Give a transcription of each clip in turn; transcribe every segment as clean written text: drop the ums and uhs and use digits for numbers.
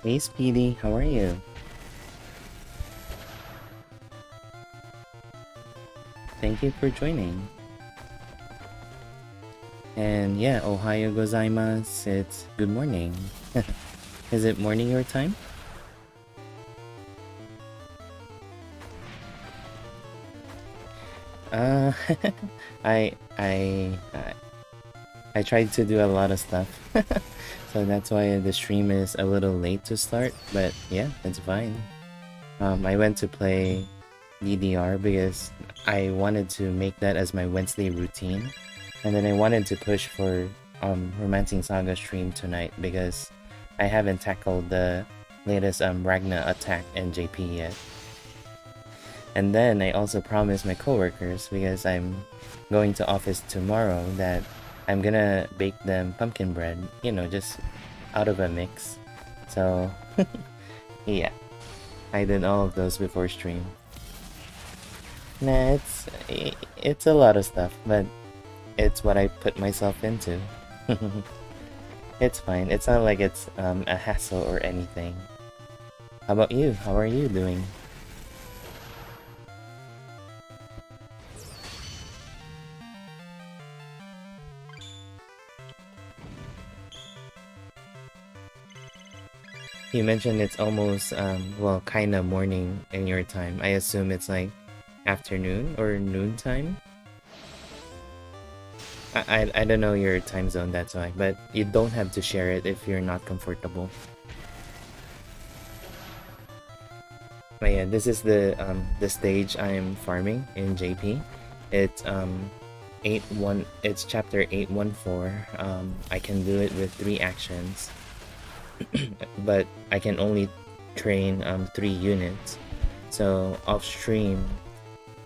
Hey Speedy, how are you? Thank you for joining. And yeah, Ohayo gozaimasu. It's good morning. Is it morning your time? Uh, I I I I tried to do a lot of stuff, so that's why the stream is a little late to start. But yeah, it's fine. I went to play DDR because I wanted to make that as my Wednesday routine, and then I wanted to push for Romancing Saga stream tonight because I haven't tackled the latest Ragna attack in JP yet. And then I also promised my coworkers, because I'm going to office tomorrow, that I'm gonna bake them pumpkin bread, you know, just out of a mix. So yeah, I did all of those before stream. Nah, it's a lot of stuff, but it's what I put myself into. It's fine. It's not like it's a hassle or anything. How about you? How are you doing? You mentioned it's almost well, kind of morning in your time. I assume it's like afternoon or noon time. I don't know your time zone, that's why, but you don't have to share it if you're not comfortable. But yeah, this is the stage I'm farming in JP. It's 8-1. It's chapter 814. I can do it with 3 actions, but I can only train 3 units. So off stream,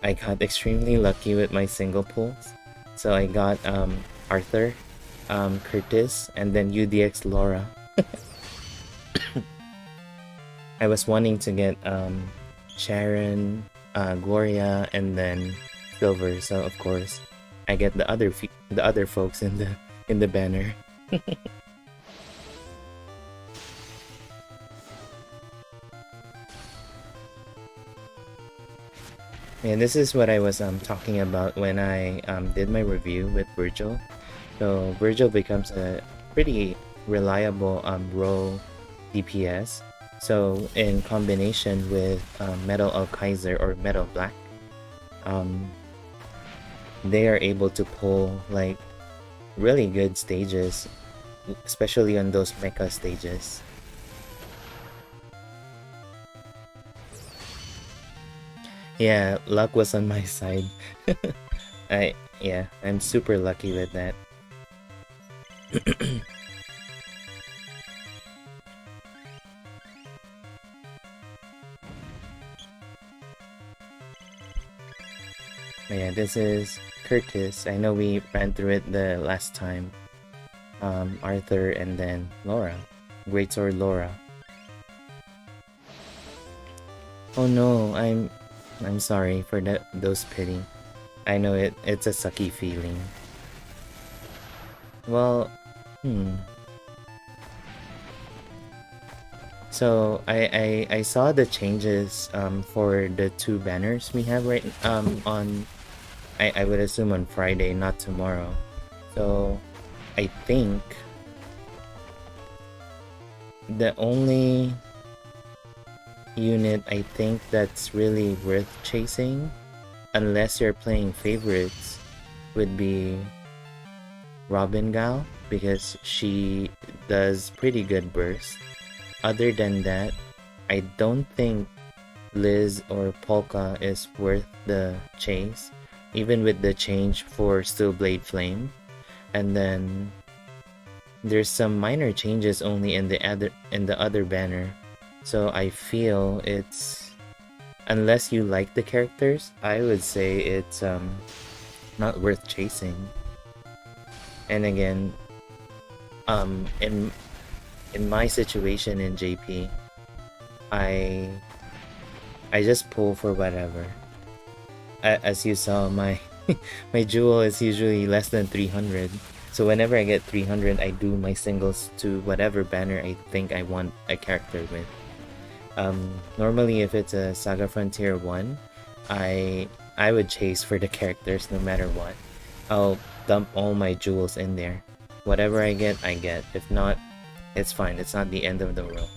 I got extremely lucky with my single pulls. So I got Arthur, Curtis, and then UDX Laura. I was wanting to get Sharon, Gloria, and then Silver. So of course, I get the other folks in the banner. And this is what I was talking about when I did my review with Virgil. So Virgil becomes a pretty reliable role DPS. So in combination with Metal of Kaiser or Metal Black, they are able to pull like really good stages, especially on those mecha stages. Yeah, luck was on my side. I'm super lucky with that. Yeah, this is Curtis. I know we ran through it the last time. Arthur and then Laura. Greatsword Laura. Oh no, I'm sorry for those pity. I know it's a sucky feeling. Well, So I saw the changes for the 2 banners we have right on I would assume on Friday, not tomorrow. So I think the only unit I think that's really worth chasing, unless you're playing favorites, would be Robin Gal, because she does pretty good burst. Other than that, I don't think Liz or Polka is worth the chase, even with the change for Steel Blade Flame. And then there's some minor changes only in the other banner. So I feel it's, unless you like the characters, I would say it's not worth chasing. And again, in my situation in JP, I just pull for whatever. As you saw, my my jewel is usually less than 300. So whenever I get 300, I do my singles to whatever banner I think I want a character with. Normally, if it's a Saga Frontier 1, I would chase for the characters no matter what. I'll dump all my jewels in there. Whatever I get, I get. If not, it's fine. It's not the end of the world.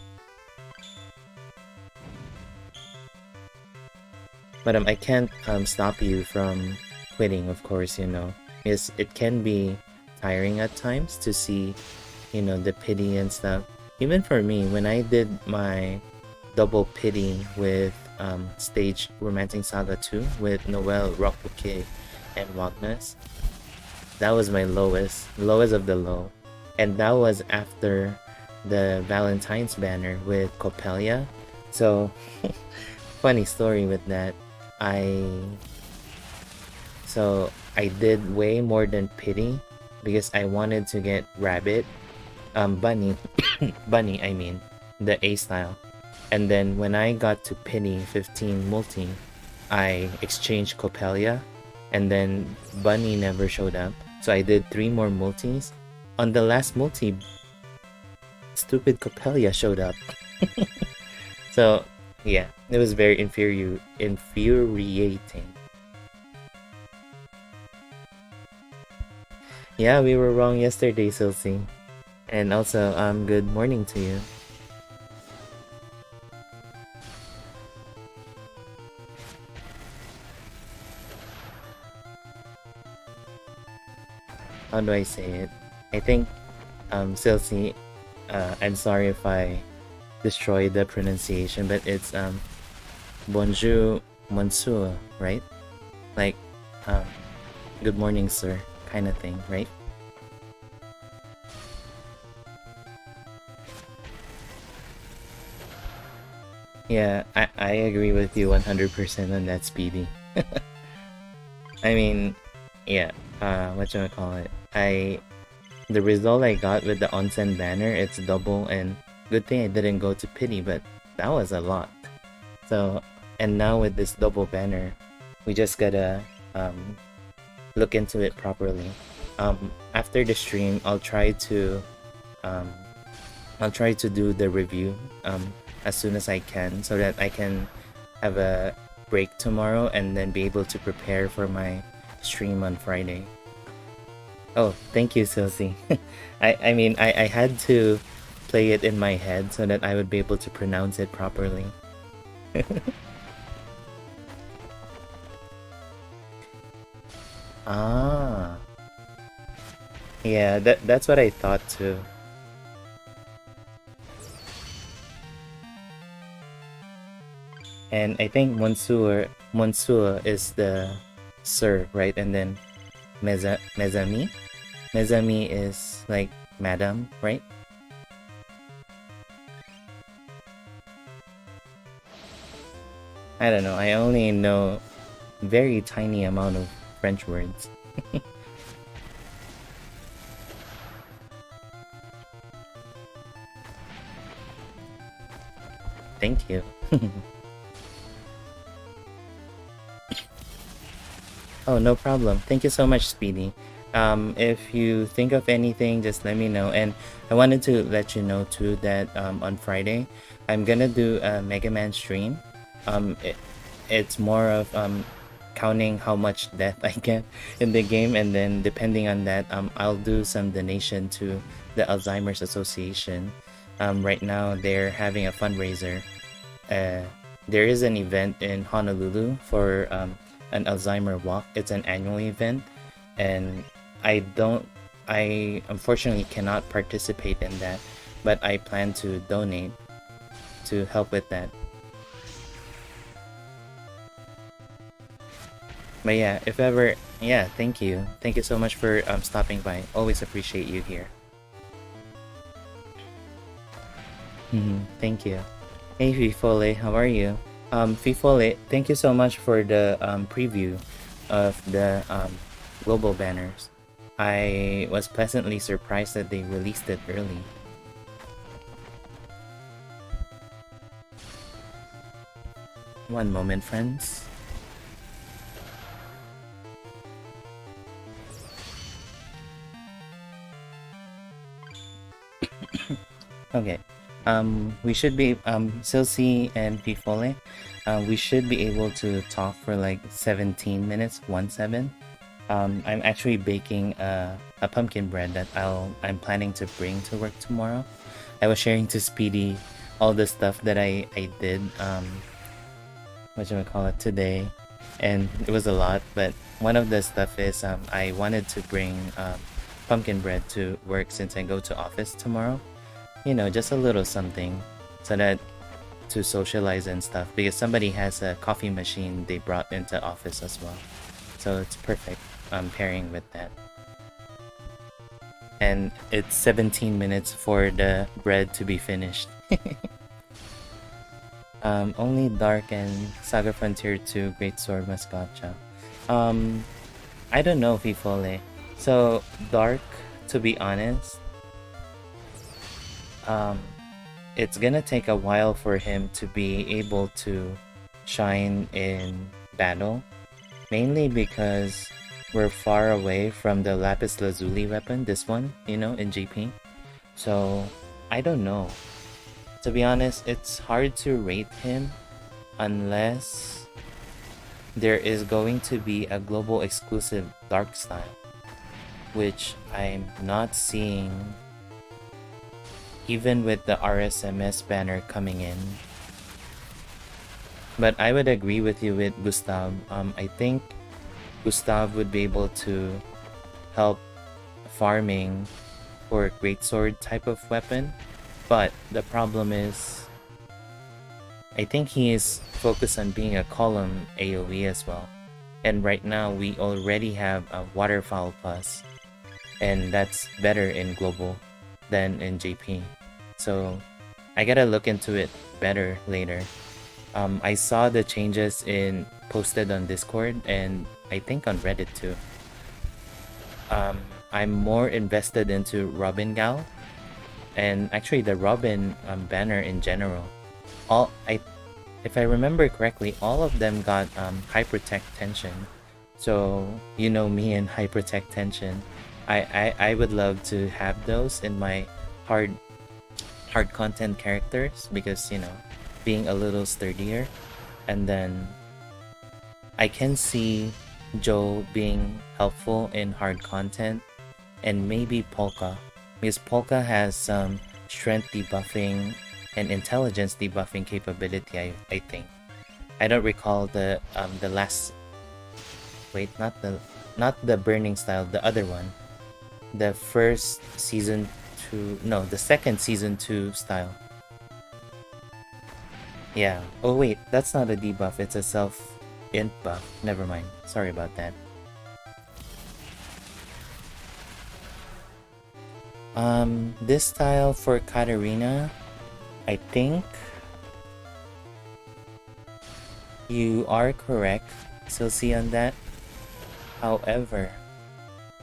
But I can't stop you from quitting, of course, you know. Because it can be tiring at times to see, you know, the pity and stuff. Even for me, when I did my double pity with stage Romancing Saga 2 with Noelle, Rockbouquet, and Wagnas, that was my lowest of the low. And that was after the Valentine's banner with Coppelia. So, funny story with that. So I did way more than pity because I wanted to get Rabbit, Bunny, Bunny I mean, the A style. And then when I got to pity 15 multi, I exchanged Coppelia, and then Bunny never showed up. So I did 3 more multis. On the last multi, stupid Coppelia showed up. So yeah, it was very infuriating. Yeah, we were wrong yesterday, Silsey. And also, good morning to you. How do I say it? I think, Silsey, I'm sorry if I destroy the pronunciation, but it's, bonjour, monsieur, right? Like, good morning, sir, kind of thing, right? Yeah, I agree with you 100% on that, Speedy. I mean, yeah, whatchamacallit, the result I got with the onsen banner, it's double, and good thing I didn't go to pity, but that was a lot. So, and now with this double banner, we just gotta look into it properly. After the stream, um, I'll try to do the review as soon as I can, so that I can have a break tomorrow and then be able to prepare for my stream on Friday. Oh, thank you, Silsey. I mean, I had to play it in my head so that I would be able to pronounce it properly. Ah, yeah, that's what I thought too. And I think Monsieur is the sir, right? And then Mezami? Mezami is like madam, right? I don't know. I only know very tiny amount of French words. Thank you. Oh, no problem. Thank you so much, Speedy. If you think of anything, just let me know. And I wanted to let you know too that on Friday, I'm gonna do a Mega Man stream. It's more of counting how much death I get in the game, and then depending on that, I'll do some donation to the Alzheimer's Association. Right now, they're having a fundraiser. There is an event in Honolulu for an Alzheimer walk. It's an annual event, and I unfortunately cannot participate in that, but I plan to donate to help with that. But yeah, if ever, yeah, thank you. Thank you so much for stopping by. Always appreciate you here. Thank you. Hey Fifole, how are you? Fifole, thank you so much for the preview of the global banners. I was pleasantly surprised that they released it early. One moment, friends. Okay. We should be Silsey and Pifole. We should be able to talk for like 17 minutes, 1-7. I'm actually baking a pumpkin bread that I'm planning to bring to work tomorrow. I was sharing to Speedy all the stuff that I did what should I call it today, and it was a lot. But one of the stuff is I wanted to bring pumpkin bread to work since I go to office tomorrow. You know, just a little something so that to socialize and stuff because somebody has a coffee machine they brought into office as well. So it's perfect pairing with that. And it's 17 minutes for the bread to be finished. Only Dark and Saga Frontier 2 Great Sword Mascotcha. I don't know, Fifole. So Dark, to be honest, it's gonna take a while for him to be able to shine in battle, mainly because we're far away from the Lapis Lazuli weapon, this one, you know, in GP. So I don't know. To be honest, it's hard to rate him unless there is going to be a global exclusive Dark style, which I'm not seeing even with the RSMS banner coming in. But I would agree with you with Gustav. I think Gustav would be able to help farming for a greatsword type of weapon. But the problem is, I think he is focused on being a column AoE as well. And right now we already have a Waterfowl Plus, and that's better in global than in JP. So I gotta look into it better later. I saw the changes in posted on Discord and I think on Reddit too. I'm more invested into Robin Gal and actually the Robin banner in general. If I remember correctly, all of them got high protect tension. So you know me and high protect tension. I would love to have those in my hard content characters because, you know, being a little sturdier. And then I can see Joe being helpful in hard content and maybe Polka, because Polka has some strength debuffing and intelligence debuffing capability, I think. I don't recall the last, wait, not the burning style, the other one. The first season 2, no, the second season 2 style. Yeah. Oh wait, that's not a debuff, it's a self int buff. Never mind. Sorry about that. This style for Katarina, I think you are correct, Silsey, on that. However,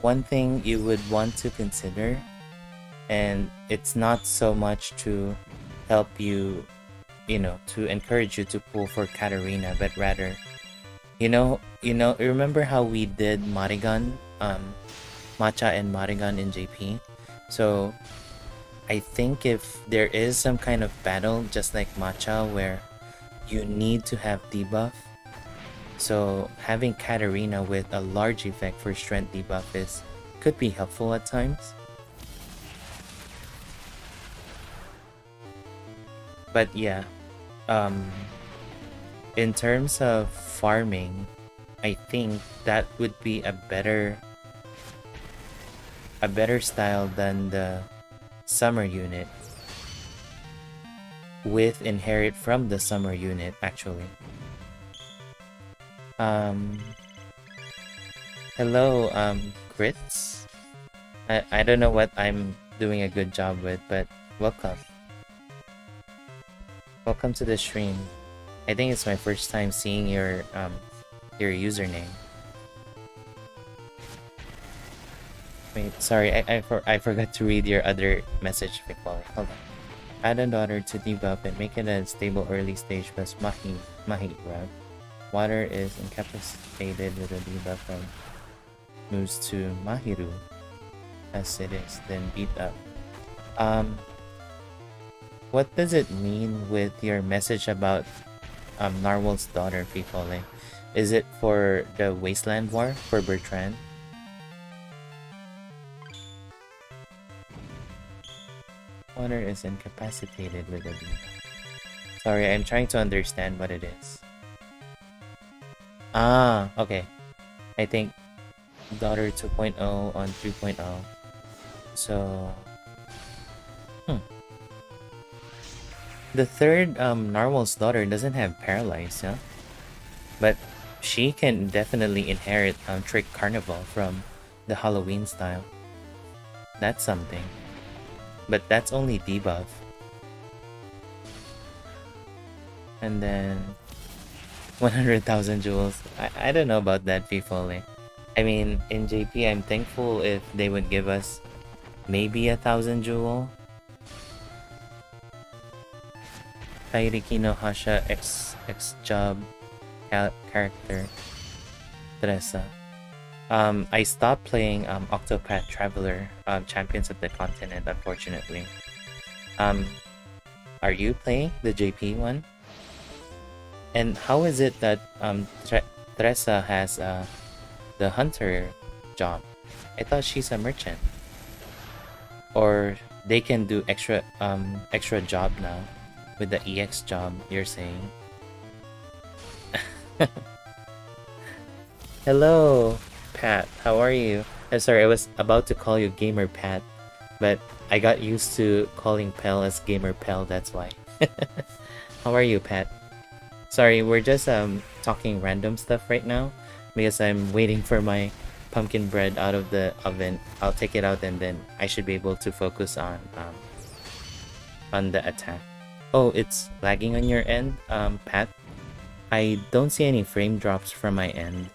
one thing you would want to consider, and it's not so much to help you, you know, to encourage you to pull for Katarina, but rather, you know, remember how we did Marigan, Matcha and Marigan in JP? So I think if there is some kind of battle just like Matcha where you need to have debuff, so having Katarina with a large effect for strength debuff could be helpful at times. But yeah, in terms of farming, I think that would be a better style than the summer unit with inherit from the summer unit actually. Hello, Grits. I don't know what I'm doing a good job with, but welcome. Welcome to the stream. I think it's my first time seeing your username. Wait, sorry, I forgot to read your other message, Victor. Hold on. Add a daughter to debuff and make it a stable early stage plus Mahi route. Water is incapacitated with a debuff and moves to Mahiru as it is then beat up. what does it mean with your message about Narwhal's daughter, Fifole? Is it for the Wasteland War for Bertrand? Water is incapacitated with a beam. Sorry, I'm trying to understand what it is. Ah, okay. I think daughter 2.0 on 3.0. So, the third Narwhal's daughter doesn't have paralyzed, yeah? But she can definitely inherit Trick Carnival from the Halloween style. That's something. But that's only debuff. And then 100,000 jewels. I don't know about that, Fifole. I mean, in JP, I'm thankful if they would give us maybe 1,000 jewel. Kairiki no Hasha X job character Teresa. I stopped playing Octopath Traveler Champions of the Continent, unfortunately. Are you playing the JP one? And how is it that Teresa has the hunter job? I thought she's a merchant. Or they can do extra job now with the EX job, you're saying? Hello, Pat. How are you? I'm sorry, I was about to call you Gamer Pat, but I got used to calling Pel as Gamer Pel, that's why. How are you, Pat? Sorry, we're just talking random stuff right now because I'm waiting for my pumpkin bread out of the oven. I'll take it out and then I should be able to focus on the attack. Oh, it's lagging on your end, Pat? I don't see any frame drops from my end.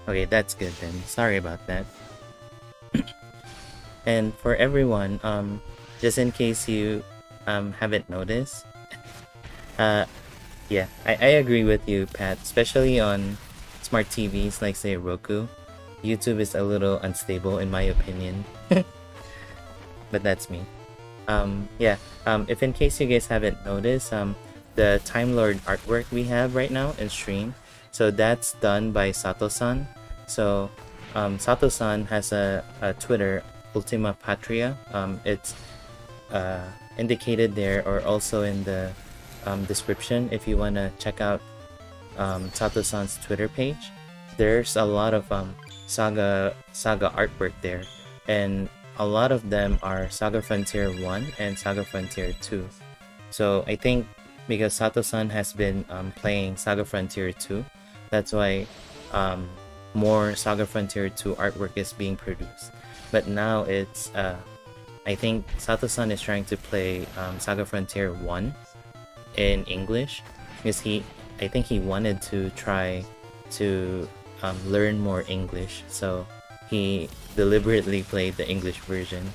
Okay, that's good then. Sorry about that. And for everyone, just in case you haven't noticed, yeah, I agree with you, Pat. Especially on smart TVs like say Roku, YouTube is a little unstable in my opinion. But that's me. Yeah. If in case you guys haven't noticed, the Time Lord artwork we have right now in stream, so that's done by Sato-san. So Sato-san has a Twitter, Ultima Patria. It's indicated there or also in the description if you want to check out Sato-san's Twitter page. There's a lot of SaGa artwork there, and a lot of them are SaGa Frontier 1 and SaGa Frontier 2. So I think because Sato-san has been playing SaGa Frontier 2, that's why more SaGa Frontier 2 artwork is being produced. But now it's I think Sato-san is trying to play SaGa Frontier 1 in English because I think he wanted to try to learn more English, so he deliberately played the English version.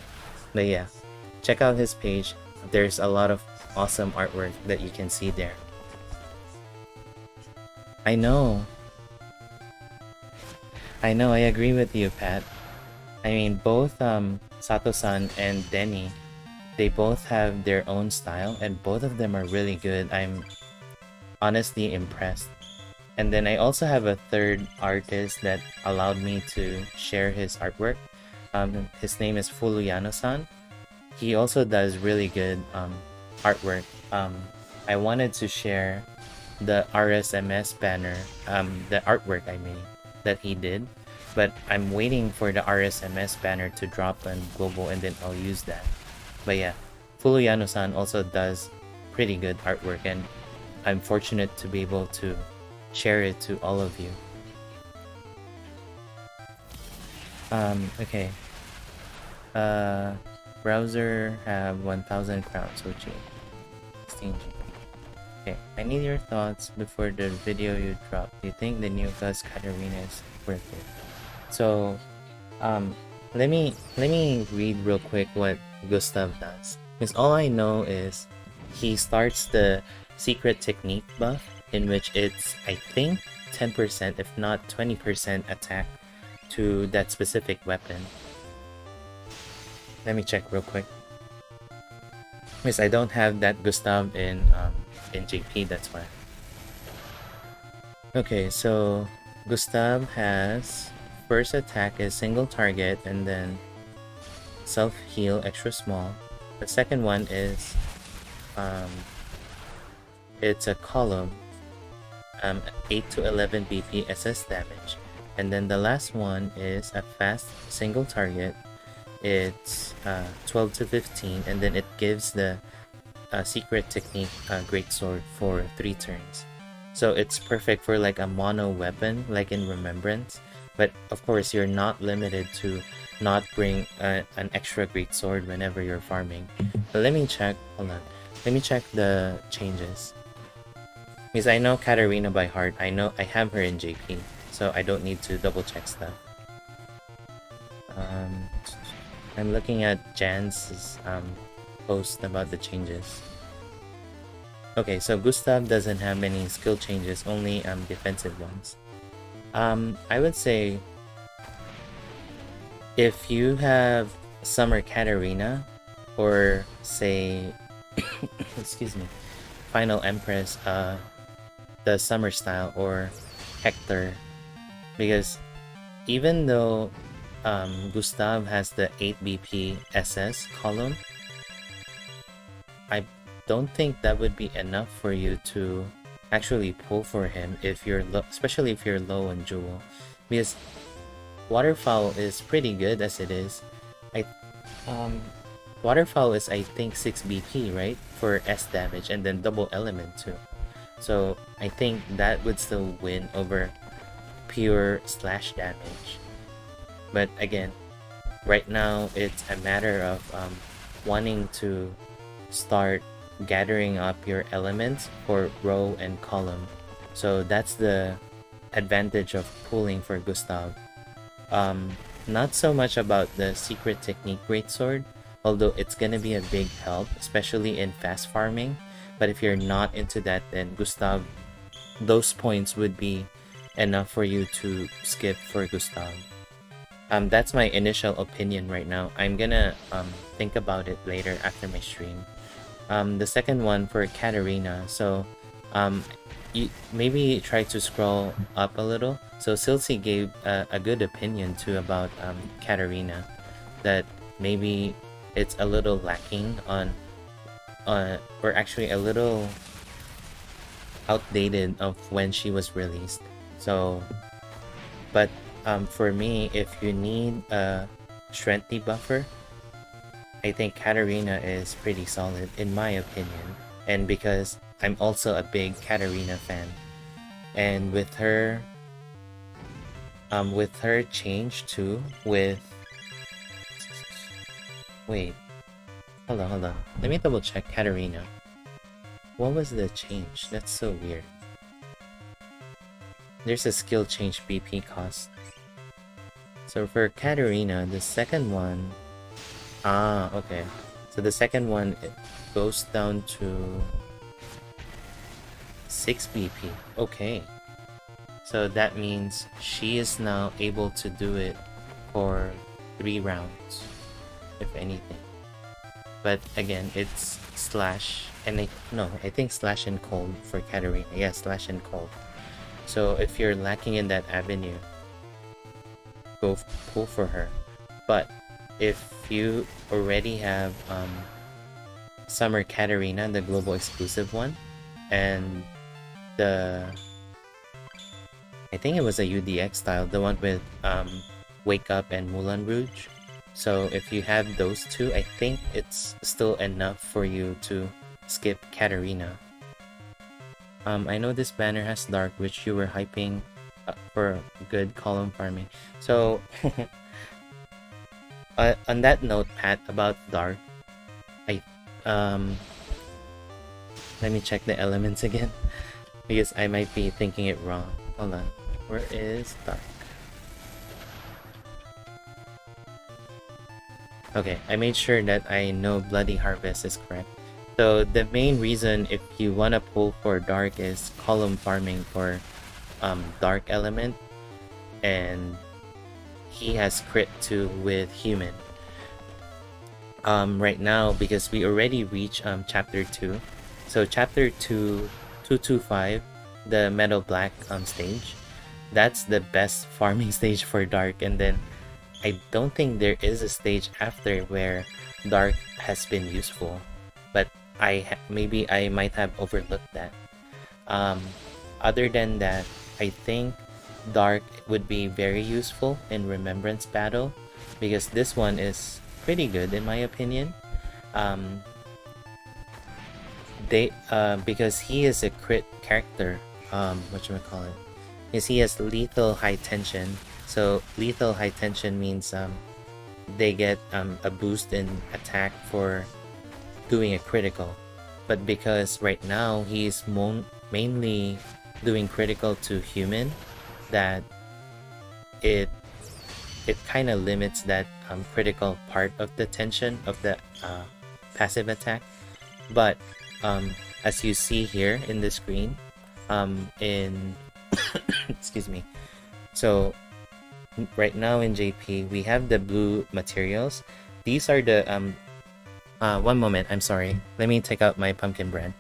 But yeah, check out his page. There's a lot of awesome artwork that you can see there. I know, I agree with you, Pat. I mean, both Sato-san and Denny, they both have their own style and both of them are really good. I'm honestly impressed. And then I also have a third artist that allowed me to share his artwork. His name is Fuluyano-san. He also does really good artwork. I wanted to share the RSMS banner, the artwork I made that he did, but I'm waiting for the RSMS banner to drop on global and then I'll use that. But yeah, Fuluyano-san also does pretty good artwork and I'm fortunate to be able to share it to all of you. Okay. Browser have 1,000 crowns, Uchi. Stingy. Okay, I need your thoughts before the video you drop. Do you think the new Gus Katarina is worth it? So, let me read real quick what Gustav does. Because all I know is he starts the secret technique buff, in which it's, I think, 10%, if not 20% attack to that specific weapon. Let me check real quick. Because I don't have that Gustav in JP, that's why. Okay, so Gustav has first attack is single target and then self-heal extra small. The second one is it's a column, 8 to 11 BP SS damage. And then the last one is a fast single target. It's 12 to 15, and then it gives the secret technique greatsword for 3 turns. So it's perfect for like a mono weapon, like in Remembrance. But of course, you're not limited to not bring an extra greatsword whenever you're farming. But let me check. Hold on. Let me check the changes. Because I know Katarina by heart. I know I have her in JP, so I don't need to double check stuff. I'm looking at Jan's post about the changes. Okay, so Gustav doesn't have any skill changes, only defensive ones. I would say if you have Summer Katarina, or say, excuse me, Final Empress, the Summer style, or Hector, because even though Gustav has the 8 BP SS column, I don't think that would be enough for you to actually pull for him if you're low, especially if you're low on Jewel, because Waterfowl is pretty good as it is. Waterfowl is, I think, 6 BP, right, for S damage, and then double element too. So I think that would still win over pure slash damage. But again, right now it's a matter of wanting to start gathering up your elements for row and column. So that's the advantage of pulling for Gustav. Not so much about the secret technique greatsword, although it's gonna be a big help, especially in fast farming. But if you're not into that, then Gustav, those points would be enough for you to skip for Gustav. That's my initial opinion right now. I'm gonna think about it later after my stream. The second one for Katarina, so you maybe try to scroll up a little. So Silsey gave a good opinion too about Katarina, that maybe it's a little lacking on or actually a little outdated of when she was released. So but for me, if you need a strength debuffer, I think Katarina is pretty solid in my opinion, and because I'm also a big Katarina fan, and with her change too, with wait, hold on, let me double check Katarina. What was the change? That's so weird. There's a skill change BP cost. So for Katarina, the second one, okay. So the second one, it goes down to 6 BP. Okay. So that means she is now able to do it for 3 rounds, if anything. But again, it's slash and I think slash and cold for Katarina. Yeah, slash and cold. So if you're lacking in that avenue, go pull for her. But if you already have Summer Katarina, the global exclusive one, and the I think it was a UDX style, the one with Wake Up and Moulin Rouge. So if you have those two, I think it's still enough for you to skip Katarina. I know this banner has Dark, which you were hyping for good column farming. So on that note, Pat, about Dark, let me check the elements again because I might be thinking it wrong. Hold on, where is Dark? Okay, I made sure that I know Bloody Harvest is correct. So the main reason if you want to pull for Dark is column farming for dark element, and he has crit 2 with human. Right now, because we already reached chapter 2, so chapter 2 225, the metal black stage, that's the best farming stage for dark. And then I don't think there is a stage after where dark has been useful, but maybe I might have overlooked that. um Other than that, I think dark would be very useful in remembrance battle, because this one is pretty good in my opinion. um they Because he is a crit character, whatchamacallit, is he has lethal high tension. So lethal high tension means they get a boost in attack for doing a critical. But because right now he's mainly doing critical to human, that it kind of limits that critical part of the tension of the passive attack. But as you see here in the screen, in excuse me, so right now in JP we have the blue materials. These are the one moment, I'm sorry, let me take out my pumpkin bread.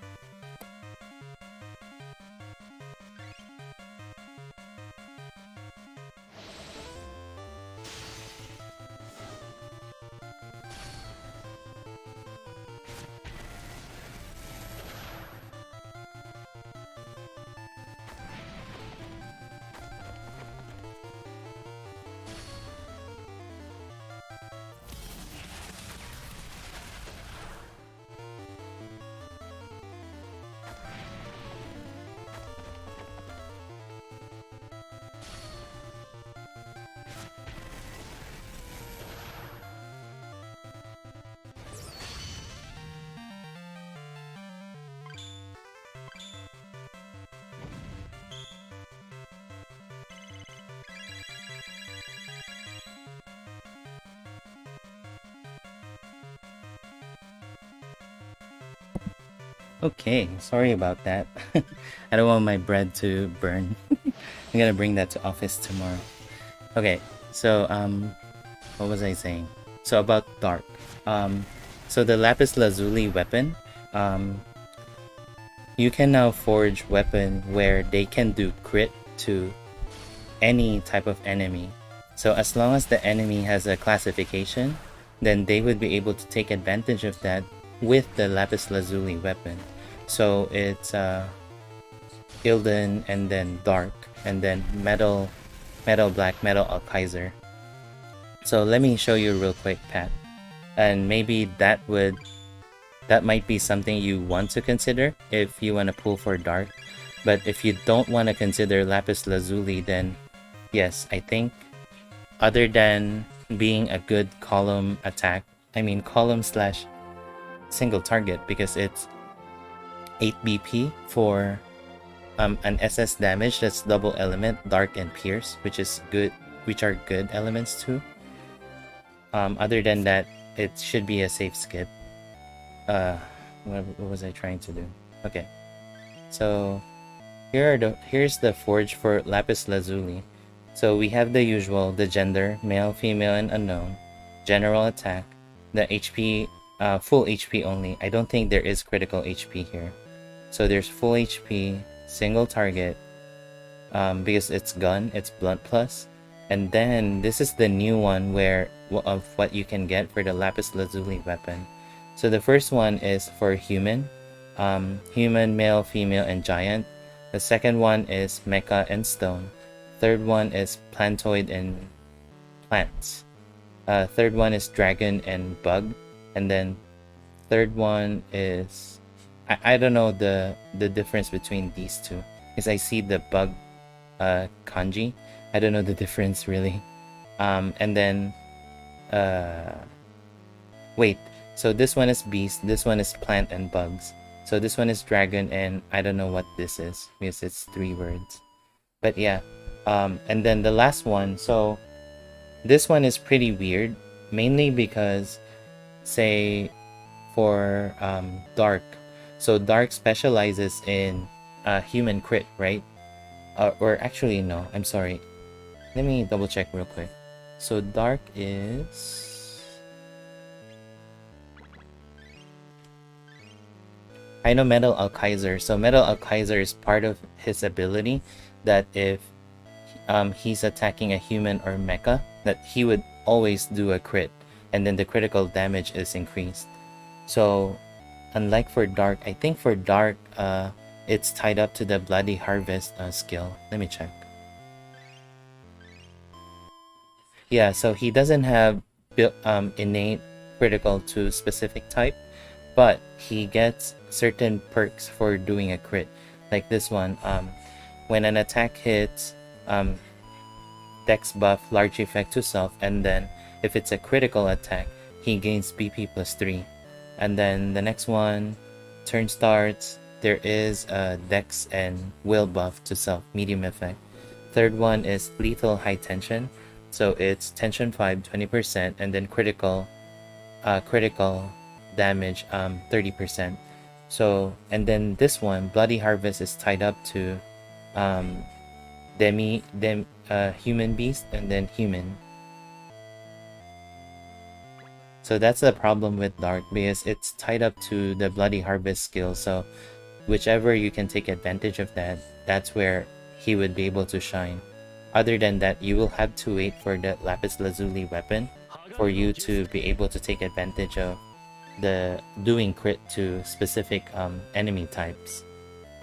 Okay, sorry about that. I don't want my bread to burn. I'm gonna bring that to office tomorrow. Okay, so what was I saying? So about dark. So the lapis lazuli weapon, um you can now forge weapon where they can do crit to any type of enemy. So as long as the enemy has a classification, then they would be able to take advantage of that with the lapis lazuli weapon. So it's Ilden, and then dark, and then metal black, metal alkaiser. So let me show you real quick, Pat, and maybe that might be something you want to consider if you want to pull for dark. But if you don't want to consider lapis lazuli, then yes, I think other than being a good column attack, I mean column slash single target, because it's 8 BP for an SS damage that's double element, dark and pierce, which are good elements too. Other than that, it should be a safe skip. What was I trying to do? Okay, so here's the forge for lapis lazuli. So we have the usual, the gender, male, female, and unknown, general attack, the HP, full HP only. I don't think there is critical HP here. So there's full HP, single target, because it's gun, it's blunt plus. And then this is the new one of what you can get for the lapis lazuli weapon. So the first one is for human, human, male, female, and giant. The second one is mecha and stone. Third one is plantoid and plants. Third one is dragon and bug. And then third one is, I don't know the difference between these two, because I see the bug kanji. I don't know the difference really. And then wait, so this one is beast, this one is plant and bugs. So this one is dragon, and I don't know what this is because it's 3 words. But yeah, and then the last one, so this one is pretty weird, mainly because, say, for dark, so dark specializes in human crit, right? Or actually, no, I'm sorry. Let me double check real quick. So dark is... I know Metal Alkaiser. So Metal Alkaiser is part of his ability that if he's attacking a human or mecha, that he would always do a crit, and then the critical damage is increased. So unlike for Dark, I think for Dark, it's tied up to the Bloody Harvest skill. Let me check. Yeah, so he doesn't have innate critical to specific type, but he gets certain perks for doing a crit. Like this one, when an attack hits, Dex buff, large effect to self, and then if it's a critical attack, he gains BP plus 3. And then the next one, turn starts, there is a Dex and will buff to self, medium effect. Third one is lethal high tension, so it's tension 5, 20%, and then critical damage 30%. So, and then this one, Bloody Harvest, is tied up to human beast and then human. So that's the problem with Dark, because it's tied up to the Bloody Harvest skill. So whichever you can take advantage of that, that's where he would be able to shine. Other than that, you will have to wait for the Lapis Lazuli weapon for you to be able to take advantage of the doing crit to specific enemy types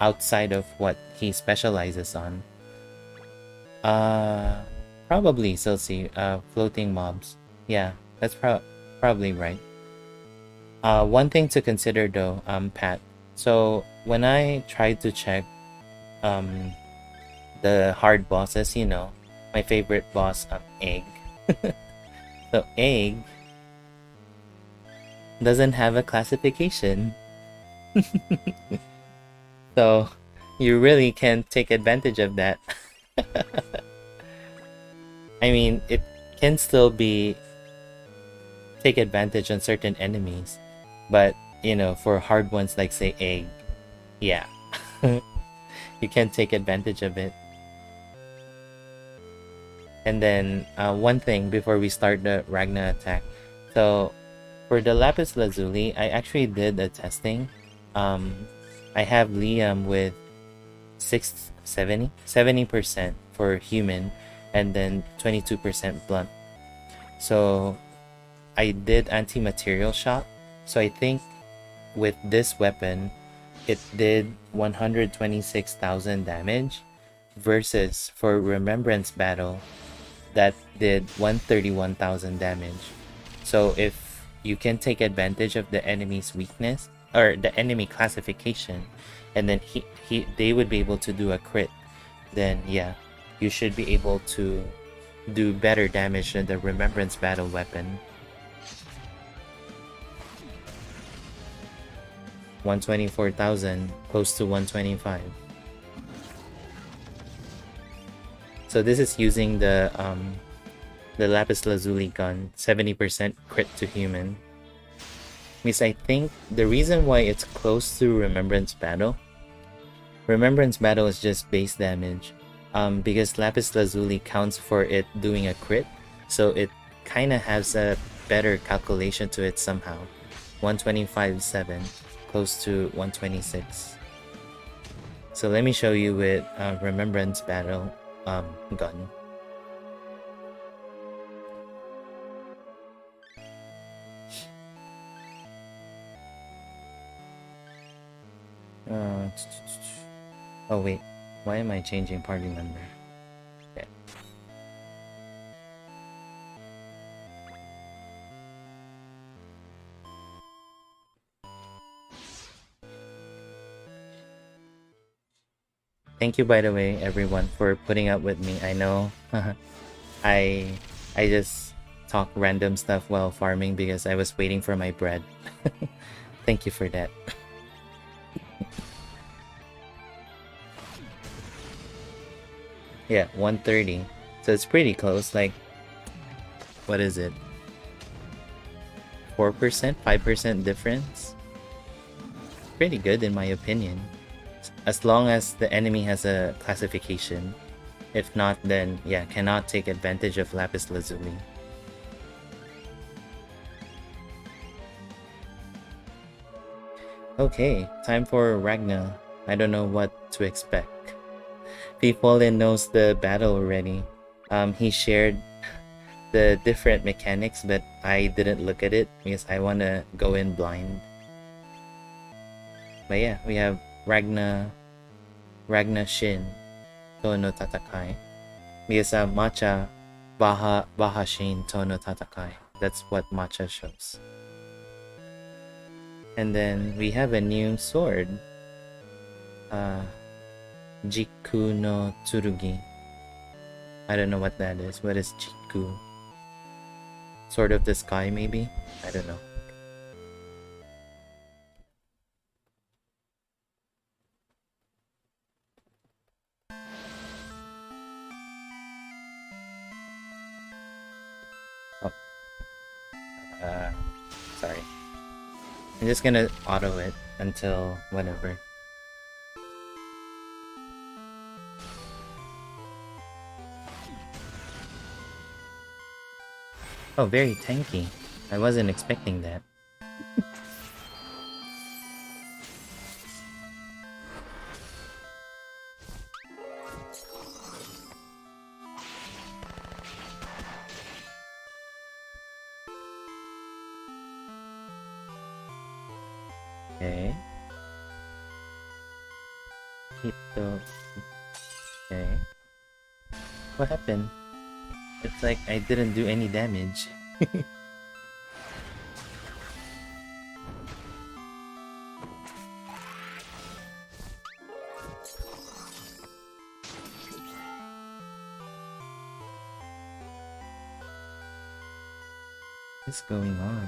outside of what he specializes on. Probably Silsey, floating mobs. Yeah, that's probably right. One thing to consider though, Pat. So when I tried to check the hard bosses, you know, my favorite boss, Egg. So Egg doesn't have a classification. So you really can take advantage of that. I mean, it can still be take advantage on certain enemies, but you know, for hard ones like say Egg, yeah, you can take advantage of it. And then one thing before we start the Ragna attack, so for the Lapis Lazuli, I actually did a testing. I have Liam with 70% for human, and then 22% blunt. So I did anti-material shot. So I think with this weapon, it did 126,000 damage, versus for Remembrance Battle, that did 131,000 damage. So if you can take advantage of the enemy's weakness or the enemy classification, and then they would be able to do a crit, then yeah, you should be able to do better damage than the Remembrance Battle weapon. 124,000, close to 125. So this is using the Lapis Lazuli gun, 70% crit to human. Because I think the reason why it's close to Remembrance Battle is just base damage. Because Lapis Lazuli counts for it doing a crit, so it kinda has a better calculation to it somehow. 125.7, close to 126. So let me show you with Remembrance Battle gun. Oh wait, why am I changing party member? Okay. Thank you, by the way, everyone, for putting up with me. I know I just talk random stuff while farming because I was waiting for my bread. Thank you for that. Yeah, 130. So it's pretty close. Like, what is it? 4%? 5% difference? Pretty good in my opinion. as long as the enemy has a classification. If not, then yeah, cannot take advantage of Lapis Lazuli. Okay, time for Ragna. I don't know what to expect. P-Fallen knows the battle already. He shared the different mechanics, but I didn't look at it because I want to go in blind. But yeah, we have Ragna Shin, Tono Tatakai. Because Matcha, Baha Shin, Tono Tatakai. That's what Matcha shows. And then we have a new sword. Jiku no Tsurugi. I don't know what that is. What is Jiku? Sword of the Sky, maybe? I don't know. Oh. Sorry. I'm just gonna auto it until whenever. Oh, very tanky. I wasn't expecting that. Okay. Hito. Okay. What happened? It's like I didn't do any damage. What's going on?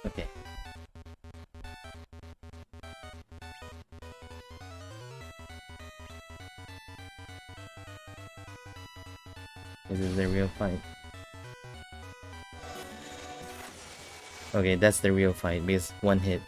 Okay. This is the real fight. Okay, that's the real fight because one hit.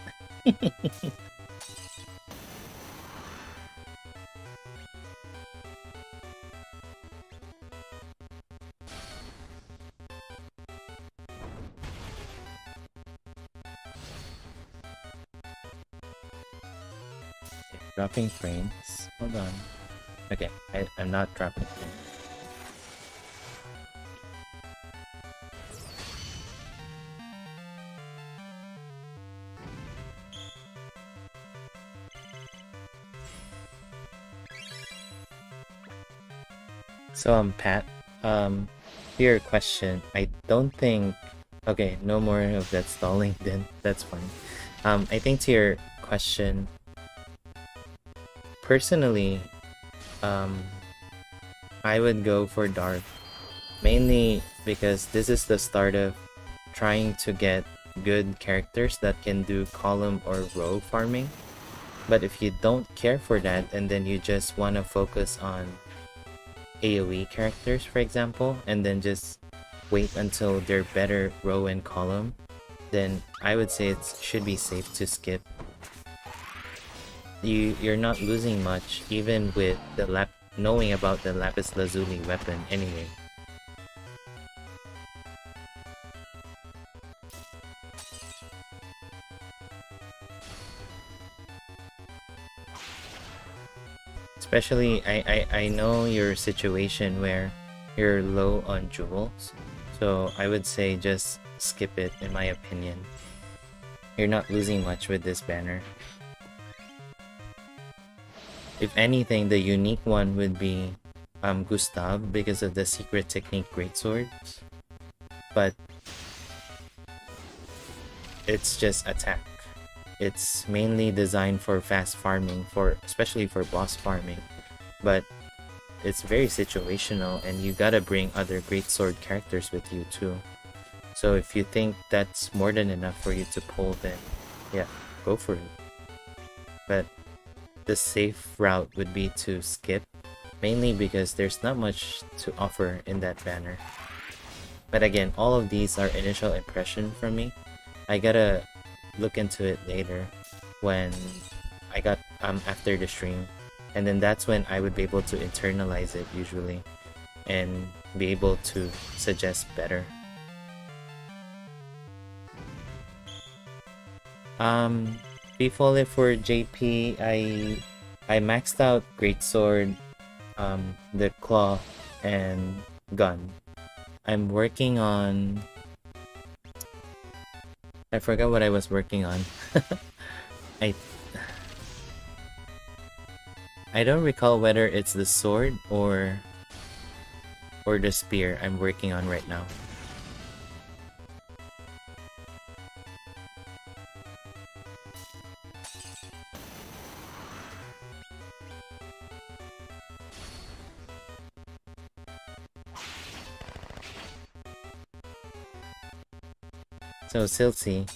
Dropping frames. Hold on. Okay, I'm not dropping frames. So Pat, your question. I don't think. Okay, no more of that stalling. Then that's fine. I think to your question. Personally, I would go for Dark, mainly because this is the start of trying to get good characters that can do column or row farming. But if you don't care for that and then you just want to focus on AoE characters, for example, and then just wait until they're better row and column, then I would say it should be safe to skip. You're not losing much even with the knowing about the Lapis Lazuli weapon anyway. Especially, I know your situation where you're low on jewels, so I would say just skip it in my opinion. You're not losing much with this banner. If anything, the unique one would be Gustav because of the secret technique greatswords. But it's just attack. It's mainly designed for fast farming, especially for boss farming. But it's very situational and you gotta bring other greatsword characters with you too. So if you think that's more than enough for you to pull, then yeah, go for it. But the safe route would be to skip mainly because there's not much to offer in that banner. But again, all of these are initial impression from me. I gotta look into it later when I got after the stream, and then that's when I would be able to internalize it usually and be able to suggest better. Um, Default for JP, I maxed out Greatsword, the claw, and gun. I'm working on. I forgot what I was working on. I I don't recall whether it's the sword or the spear I'm working on right now. So Silsey,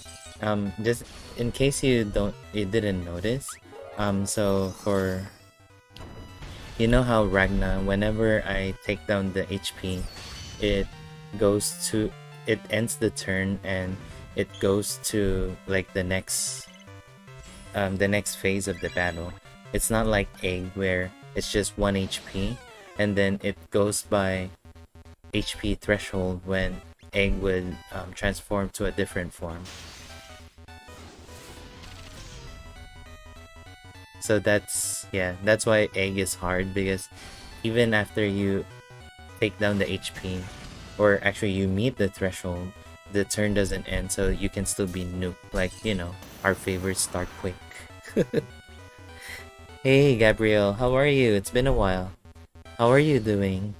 just in case you didn't notice, so for you know how Ragna, whenever I take down the HP, it goes to it ends the turn and it goes to like the next phase of the battle. It's not like Egg where it's just 1 HP and then it goes by HP threshold when Egg would transform to a different form. So that's why Egg is hard, because even after you take down the HP, or actually you meet the threshold, the turn doesn't end, so you can still be nuked, like, our favorite Start Quick. Hey Gabriel, how are you? It's been a while. How are you doing?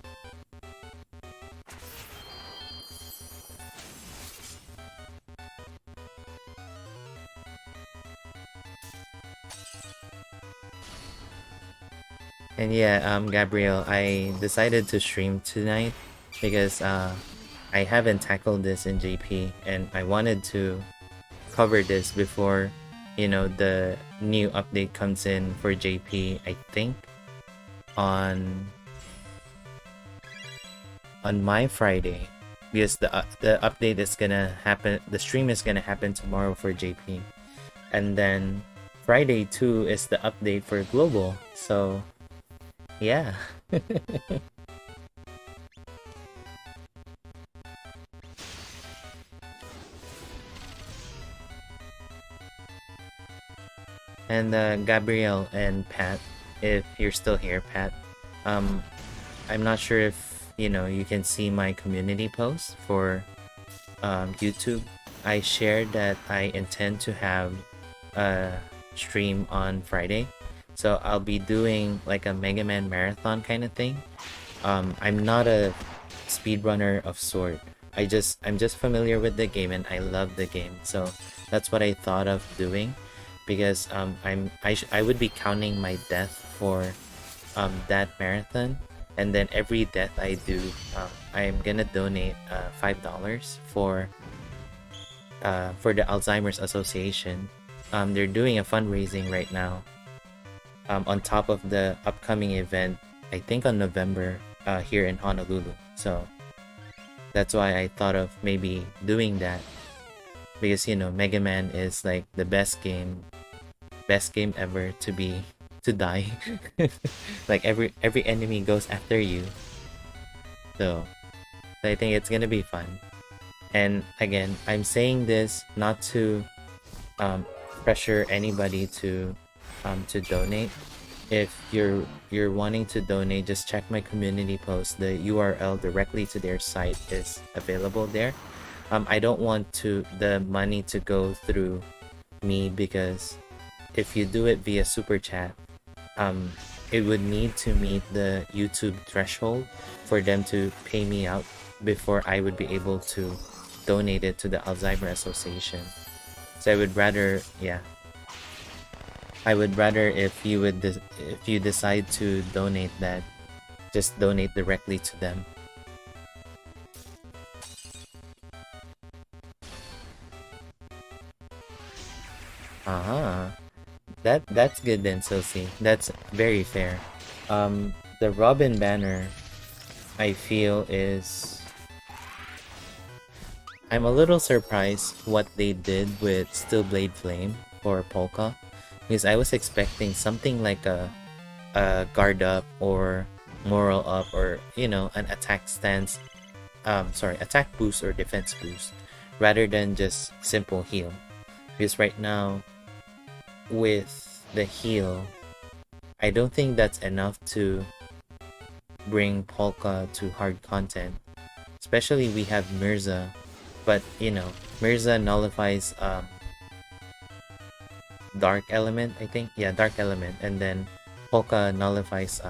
And yeah, Gabriel, I decided to stream tonight because I haven't tackled this in JP, and I wanted to cover this before, the new update comes in for JP. I think on my Friday, because the update is gonna happen. The stream is gonna happen tomorrow for JP, and then Friday too is the update for global. So yeah. And Gabrielle and Pat, if you're still here, Pat, um, I'm not sure if you can see my community post for YouTube. I shared that I intend to have a stream on Friday, so I'll be doing like a Mega Man marathon kind of thing. I'm not a speedrunner of sort. I'm just familiar with the game and I love the game, so that's what I thought of doing, because I would be counting my death for that marathon, and then every death I do, I'm gonna donate $5 for the Alzheimer's Association. They're doing a fundraising right now, on top of the upcoming event, I think on November, here in Honolulu. So that's why I thought of maybe doing that, because Mega Man is like the best game ever to die. Like every enemy goes after you. So I think it's gonna be fun. And again, I'm saying this not to pressure anybody to donate. If you're wanting to donate, just check my community post. The URL directly to their site is available there. I don't want the money to go through me, because if you do it via super chat, it would need to meet the YouTube threshold for them to pay me out before I would be able to donate it to the Alzheimer's Association. So I would rather, if you decide to donate that, just donate directly to them. That's good then, Sosi. That's very fair. the Robin banner, I feel is... I'm a little surprised what they did with Steel Blade Flame or Polka, because I was expecting something like a guard up or moral up, or you know, an attack stance, attack boost or defense boost, rather than just simple heal. Because right now, with the heal, I don't think that's enough to bring Polka to hard content. Especially we have Mirza, but you know, Mirza nullifies Dark Element, I think. Yeah, Dark Element, and then Polka nullifies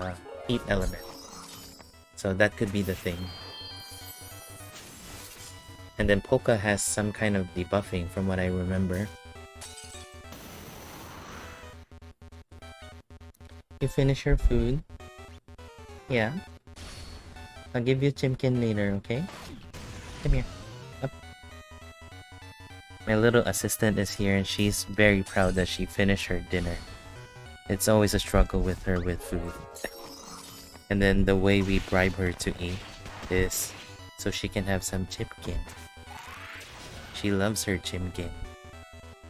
Heat Element. So that could be the thing. And then Polka has some kind of debuffing from what I remember. You finish your food? Yeah. I'll give you Chimkin later, okay? Come here. Up. My little assistant is here and she's very proud that she finished her dinner. It's always a struggle with her with food. And then the way we bribe her to eat is so she can have some Chimkin. She loves her Chimkin.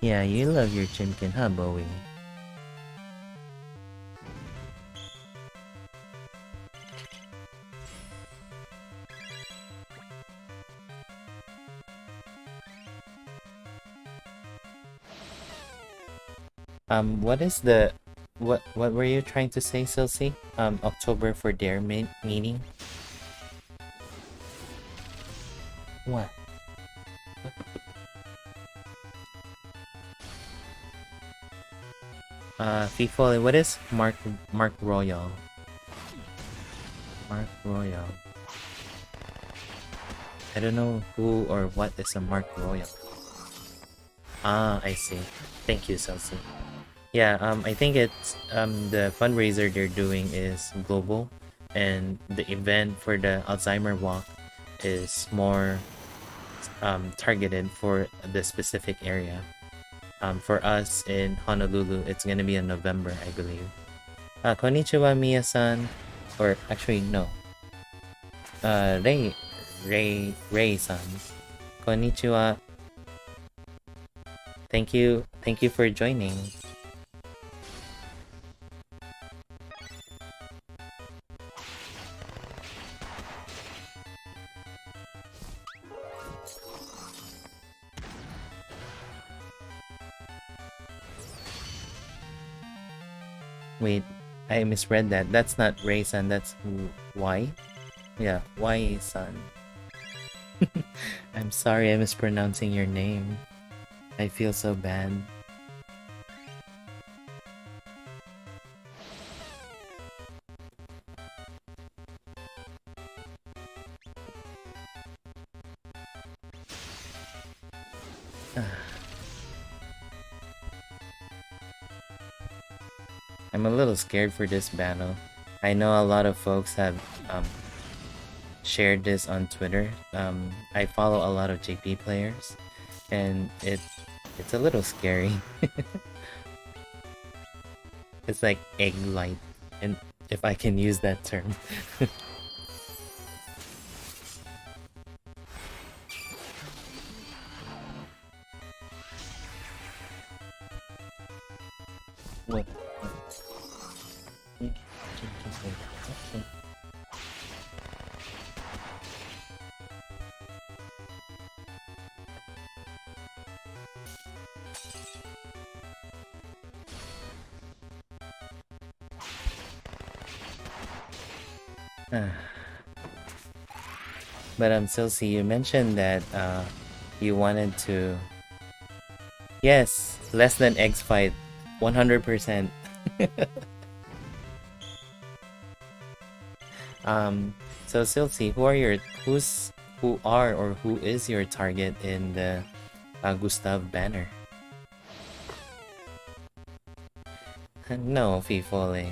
Yeah, you love your Chimkin, huh, Bowie? What is the... What were you trying to say, Silsey? October for their meeting? What? FIFA, what is Mark Royal? Mark Royal. I don't know who or what is a Mark Royal. Ah, I see. Thank you, Silsey. Yeah, I think it's the fundraiser they're doing is global, and the event for the Alzheimer Walk is more targeted for the specific area. For us in Honolulu, it's gonna be in November, I believe. Konnichiwa, Mia-san. Or actually, no. Ray-san. Konnichiwa. Thank you for joining. Wait, I misread that. That's not Ray-san, that's Y? Yeah, Y-san. I'm sorry I'm mispronouncing your name. I feel so bad. I'm a little scared for this battle. I know a lot of folks have shared this on Twitter. I follow a lot of JP players, and it's a little scary. It's like egg light, and if I can use that term. What? But Silsey, you mentioned that you wanted to... Yes, less than X fight, 100%. So Silsey, who is your target in the Gustav banner? No, Fifole.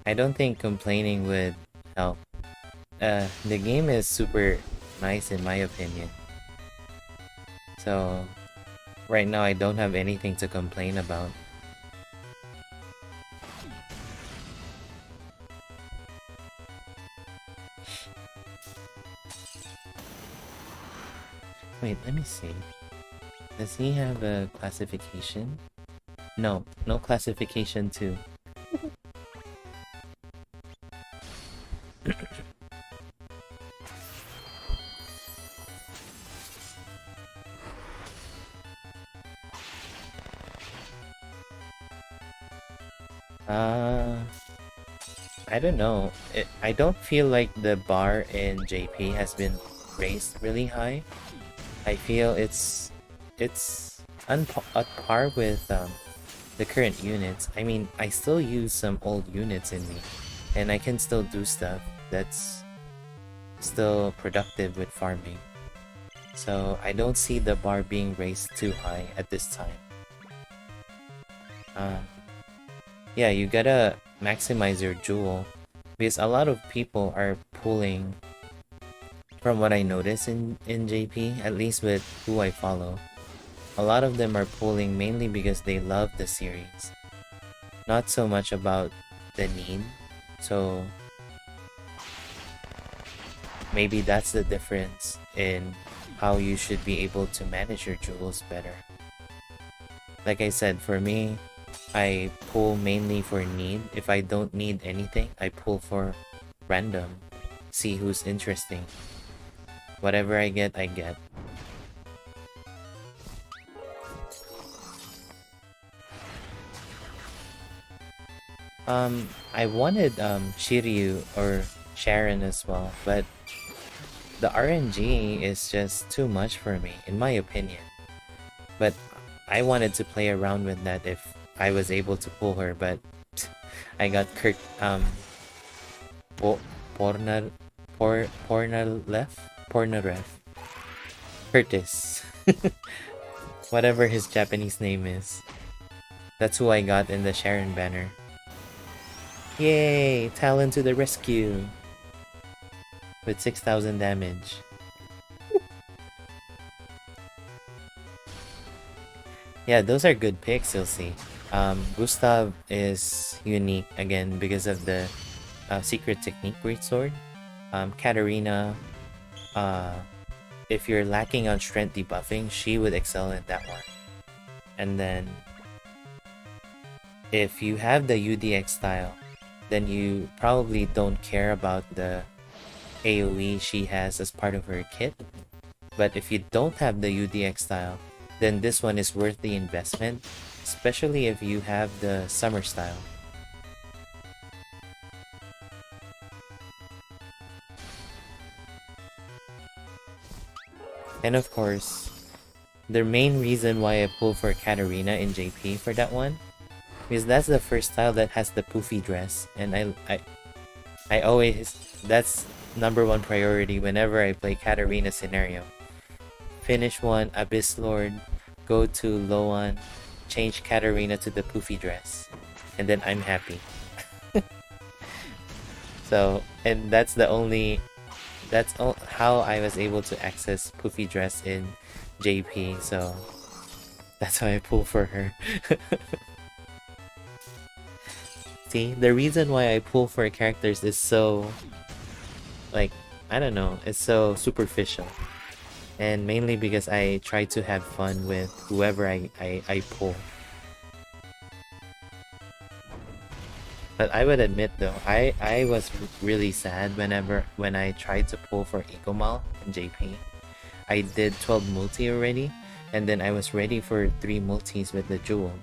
I don't think complaining would help. The game is super nice in my opinion. So, right now I don't have anything to complain about. Wait, let me see. Does he have a classification? No, no classification too. Uh, I don't know. I don't feel like the bar in JP has been raised really high. I feel it's at par with the current units. I mean, I still use some old units in me, and I can still do stuff that's still productive with farming. So I don't see the bar being raised too high at this time. Uh, yeah, you gotta maximize your jewel because a lot of people are pulling, from what I notice in JP, at least with who I follow. A lot of them are pulling mainly because they love the series, not so much about the need. So maybe that's the difference in how you should be able to manage your jewels better. Like I said, for me, I pull mainly for need. If I don't need anything, I pull for random. See who's interesting. Whatever I get, I get. I wanted Shiryu or Sharon as well, but the RNG is just too much for me, in my opinion. But I wanted to play around with that if I was able to pull her, but I got Pornar Pornarev Curtis. Whatever his Japanese name is. That's who I got in the Sharon banner. Yay! Talon to the rescue! With 6,000 damage. Yeah, those are good picks, you'll see. Gustav is unique again because of the secret technique greatsword. Katarina, if you're lacking on strength debuffing, she would excel in that one. And then, if you have the UDX style, then you probably don't care about the AoE she has as part of her kit. But if you don't have the UDX style, then this one is worth the investment, especially if you have the summer style. And of course, the main reason why I pull for Katarina in JP for that one, because that's the first style that has the poofy dress, and I always, that's number one priority whenever I play Katarina scenario. Finish one, Abyss Lord, go to Loan, change Katarina to the poofy dress, and then I'm happy. So, and that's how I was able to access poofy dress in JP, so that's why I pull for her. See, the reason why I pull for characters is so, like, I don't know, it's so superficial. And mainly because I try to have fun with whoever I pull. But I would admit though, I was really sad when I tried to pull for Ikomal in JP. I did 12 multi already, and then I was ready for 3 multis with the jewel.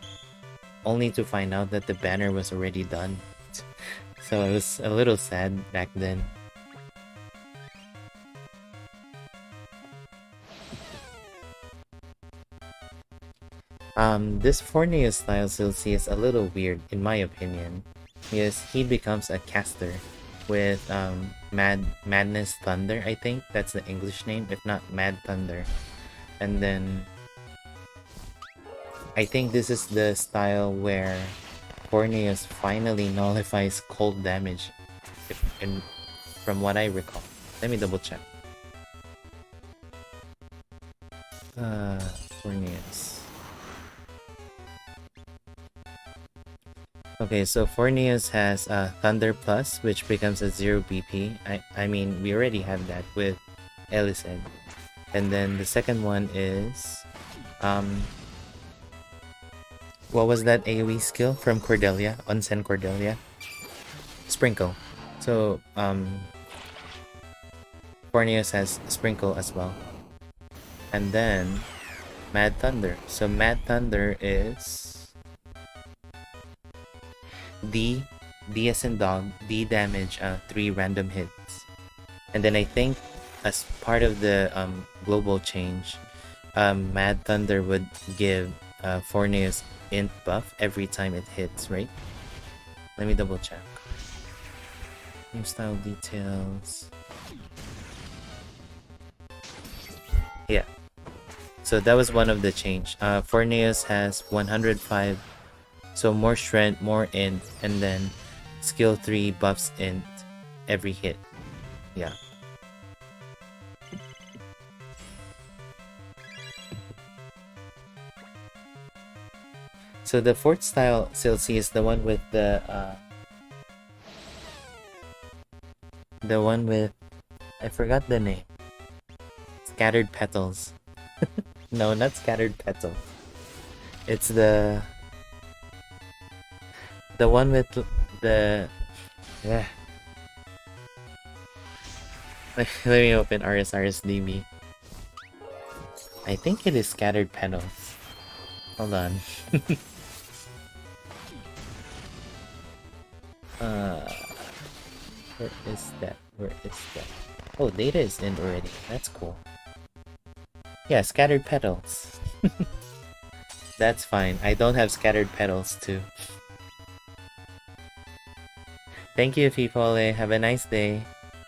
Only to find out that the banner was already done. So I was a little sad back then. This Forneo style Silsi is a little weird in my opinion, because he becomes a caster with Madness Thunder, I think that's the English name, if not Mad Thunder. And then I think this is the style where Forneus finally nullifies cold damage, from what I recall. Let me double check. Forneus. Okay, so Forneus has Thunder Plus, which becomes a 0 BP. I mean, we already have that with Elised. And then the second one is... what was that AoE skill from Cordelia? Onsen Cordelia? Sprinkle. So, Forneus has Sprinkle as well. And then, Mad Thunder. So Mad Thunder is... D as in dog, D damage, 3 random hits. And then I think as part of the global change, Mad Thunder would give Forneus int buff every time it hits, right? Let me double check. New style details. Yeah. So that was one of the change. Forneus has 105, so more strength, more int, and then skill 3 buffs int every hit. Yeah. So the fourth style Silsey is the one with the one with, I forgot the name. Scattered Petals. No, not Scattered Petals. It's the one with the... Yeah. Let me open RSRSDB. I think it is Scattered Petals. Hold on. Where is that? Where is that? Oh, data is in already. That's cool. Yeah, Scattered Petals. That's fine. I don't have Scattered Petals too. Thank you, Fipole. Have a nice day.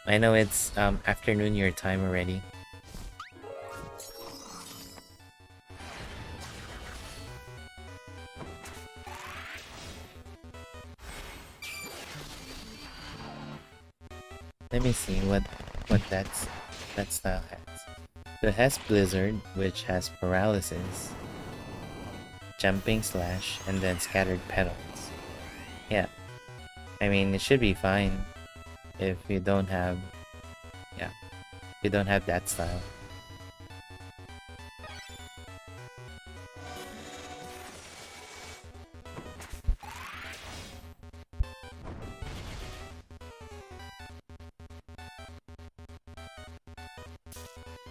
I know it's afternoon your time already. Let me see what that style has. So it has Blizzard, which has Paralysis, Jumping Slash, and then Scattered Petals. Yeah. I mean, it should be fine if you don't have... Yeah. If you don't have that style.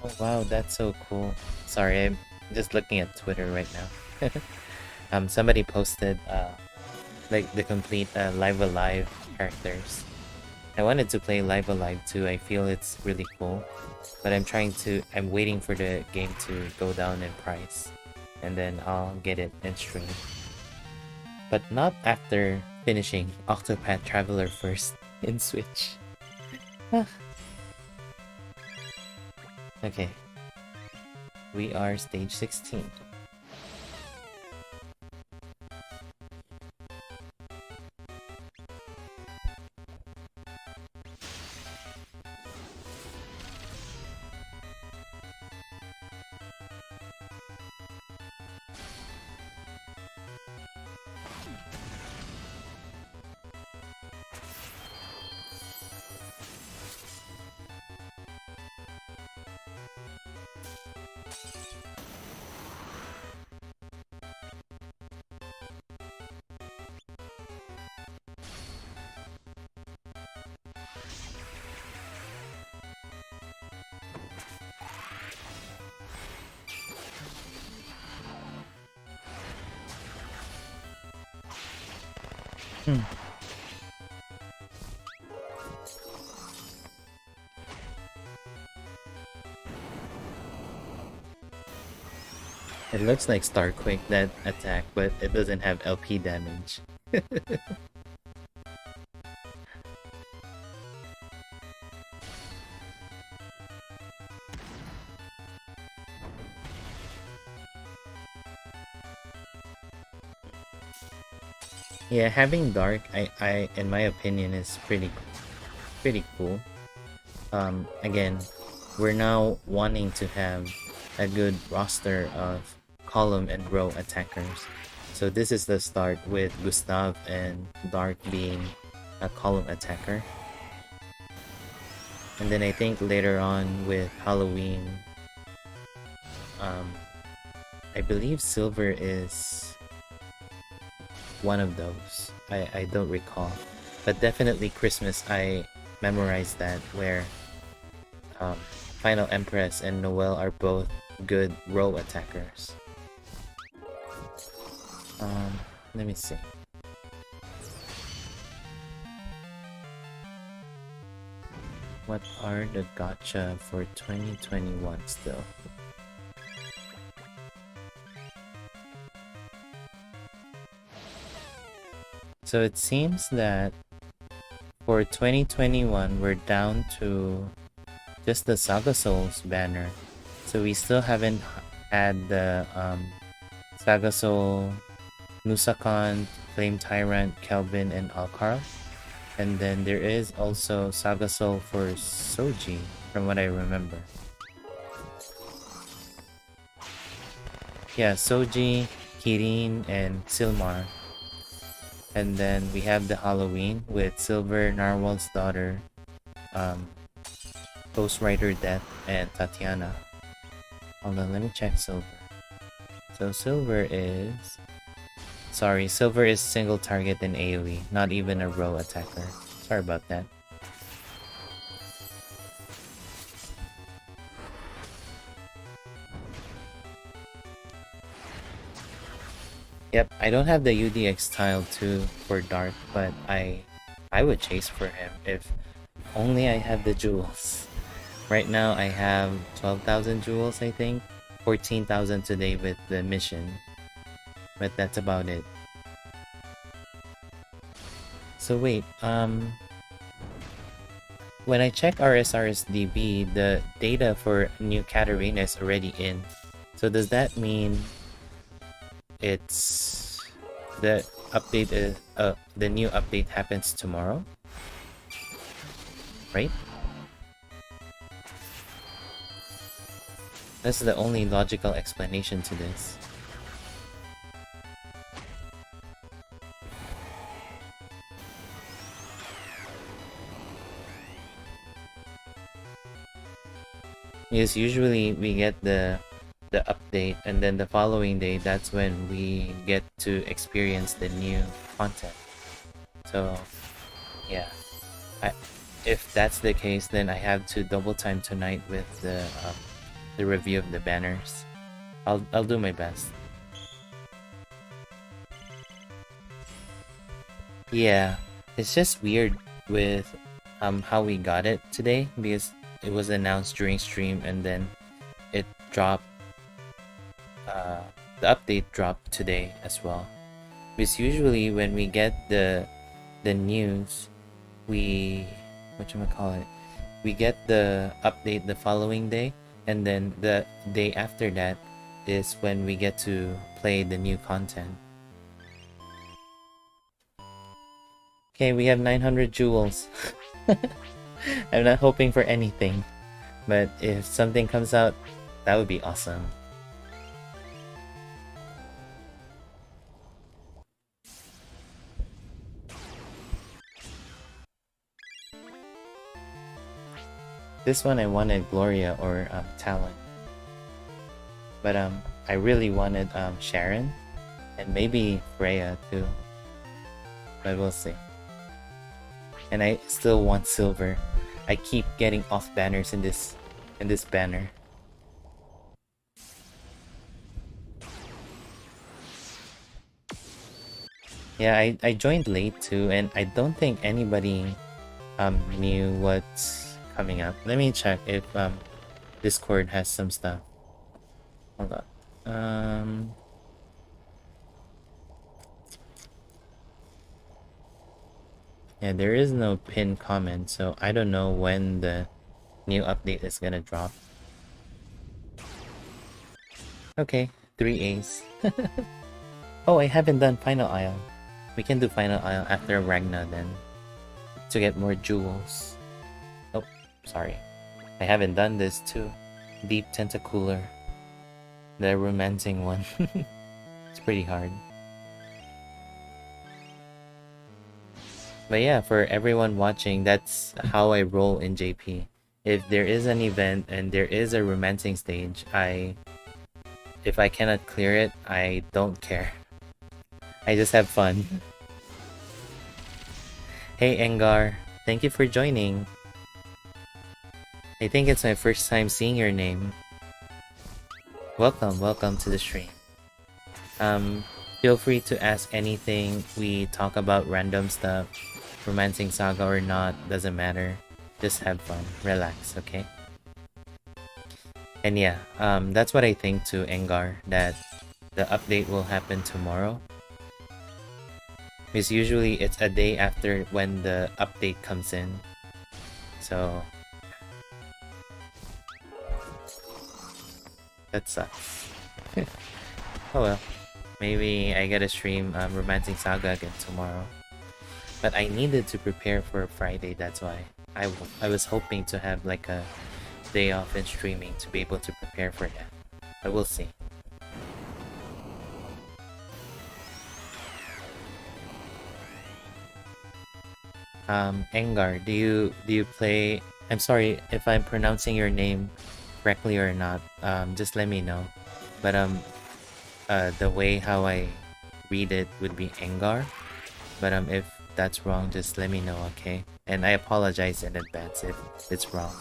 Oh wow, that's so cool. Sorry, I'm just looking at Twitter right now. Somebody posted like the complete Live Alive characters. I wanted to play Live Alive too. I feel it's really cool, but I'm waiting for the game to go down in price, and then I'll get it and stream. But not after finishing Octopath Traveler first in Switch. Okay. We are stage 16. It looks like Starquake, that attack, but it doesn't have LP damage. Yeah, having Dark, I in my opinion, is pretty cool. Again, we're now wanting to have a good roster of column and row attackers. So this is the start with Gustav and Dark being a column attacker. And then I think later on with Halloween, I believe Silver is one of those. I don't recall. But definitely Christmas, I memorized that, where Final Empress and Noelle are both good row attackers. Let me see. What are the gacha for 2021 still? So it seems that for 2021, we're down to just the Saga Souls banner. So we still haven't had the Saga Soul, Nusakon, Flame Tyrant, Kelvin, and Alcarl. And then there is also Saga Soul for Soji, from what I remember. Yeah, Soji, Kirin, and Silmar. And then we have the Halloween with Silver, Narwhal's daughter, Ghostwriter Death, and Tatiana. Hold on, let me check Silver. So Silver is... Sorry, Silver is single target in AoE, not even a row attacker. Sorry about that. Yep, I don't have the UDX tile too for Dark, but I would chase for him if only I had the jewels. Right now I have 12,000 jewels, I think. 14,000 today with the mission. But that's about it. So wait, when I check RSRSDB, the data for new Katarina is already in. So does that mean it's the update is the new update happens tomorrow? Right? That's the only logical explanation to this. Because usually we get the update, and then the following day, that's when we get to experience the new content. So yeah, if that's the case, then I have to double time tonight with the review of the banners. I'll do my best. Yeah, it's just weird with how we got it today, because it was announced during stream and then it dropped. The update dropped today as well. Because usually when we get the news, we we get the update the following day, and then the day after that is when we get to play the new content. Okay, we have 900 jewels. I'm not hoping for anything, but if something comes out, that would be awesome. This one I wanted Gloria or Talon, but I really wanted Sharon and maybe Freya too, but we'll see. And I still want Silver. I keep getting off banners in this banner. Yeah, I joined late too, and I don't think anybody knew what's coming up. Let me check if Discord has some stuff. Hold on. Yeah, there is no pinned comment, so I don't know when the new update is gonna drop. Okay, 3 A's. Oh, I haven't done Final Isle. We can do Final Isle after Ragna then, to get more jewels. Oh, sorry. I haven't done this too. Deep Tentacular. The romancing one. It's pretty hard. But yeah, for everyone watching, that's how I roll in JP. If there is an event and there is a romancing stage, if I cannot clear it, I don't care. I just have fun. Hey Engar, thank you for joining. I think it's my first time seeing your name. Welcome to the stream. Feel free to ask anything. We talk about random stuff. Romancing SaGa or not, doesn't matter. Just have fun. Relax, okay? And yeah, that's what I think to Engar, that the update will happen tomorrow. Because usually it's a day after when the update comes in. So that sucks. Oh well. Maybe I get a stream Romancing SaGa again tomorrow. But I needed to prepare for Friday, that's why. I was hoping to have like a day off in streaming to be able to prepare for that. But we'll see. Engar, do you play... I'm sorry if I'm pronouncing your name correctly or not. Just let me know. But the way how I read it would be Engar. But if that's wrong, just let me know, okay? And I apologize in advance if it's wrong.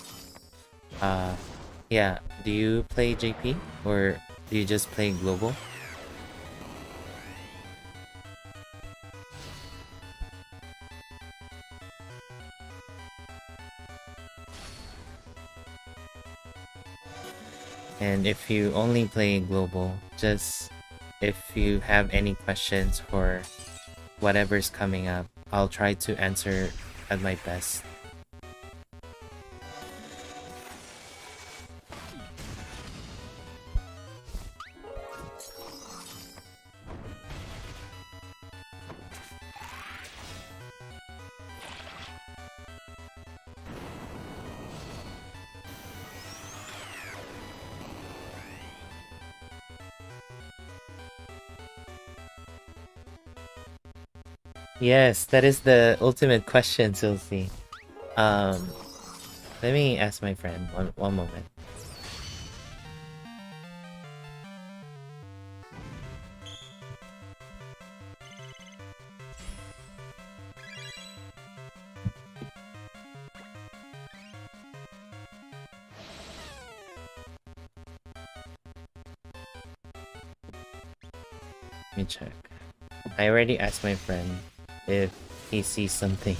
Yeah, do you play JP or do you just play global? And if you only play global, just if you have any questions for whatever's coming up, I'll try to answer at my best. Yes, that is the ultimate question, Silsey. Let me ask my friend one moment. Let me check. I already asked my friend if he sees something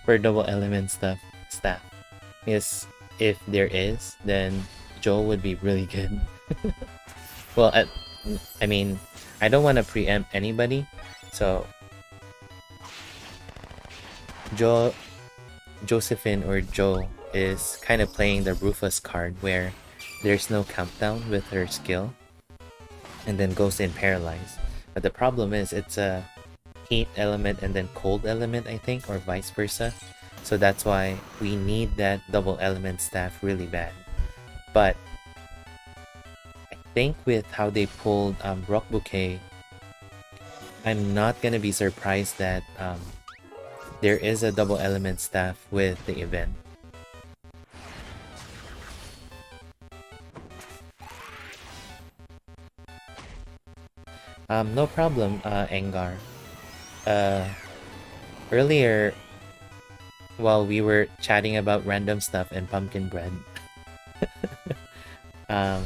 for double element staff. Yes, if there is, then Joel would be really good. Well, I mean, I don't want to preempt anybody, so Josephine or Joe is kind of playing the Rufus card where there's no countdown with her skill and then goes in paralyzed. But the problem is it's a heat element and then cold element, I think, or vice versa. So that's why we need that double element staff really bad. But I think with how they pulled Rock Bouquet, I'm not gonna be surprised that there is a double element staff with the event. No problem, Engar. Earlier, while we were chatting about random stuff and pumpkin bread, I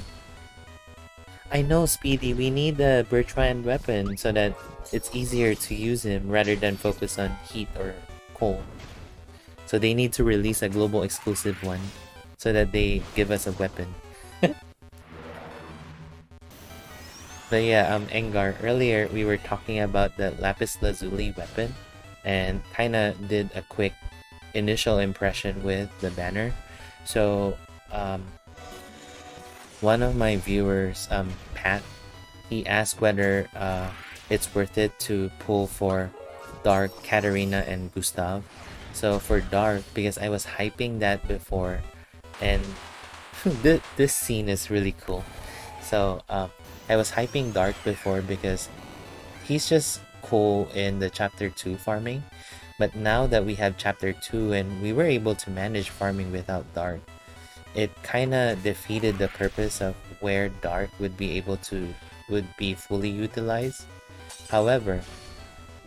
know, Speedy, we need the Bertrand weapon so that it's easier to use him rather than focus on heat or cold. So they need to release a global exclusive one so that they give us a weapon. But yeah, Engar, earlier we were talking about the Lapis Lazuli weapon and kinda did a quick initial impression with the banner. So, one of my viewers, Pat, he asked whether it's worth it to pull for Dark, Katarina, and Gustav. So for Dark, because I was hyping that before, and this scene is really cool. So, I was hyping Dark before because he's just cool in the chapter 2 farming, But now that we have chapter 2 and we were able to manage farming without dark, it kind of defeated the purpose of where dark would be fully utilized. However,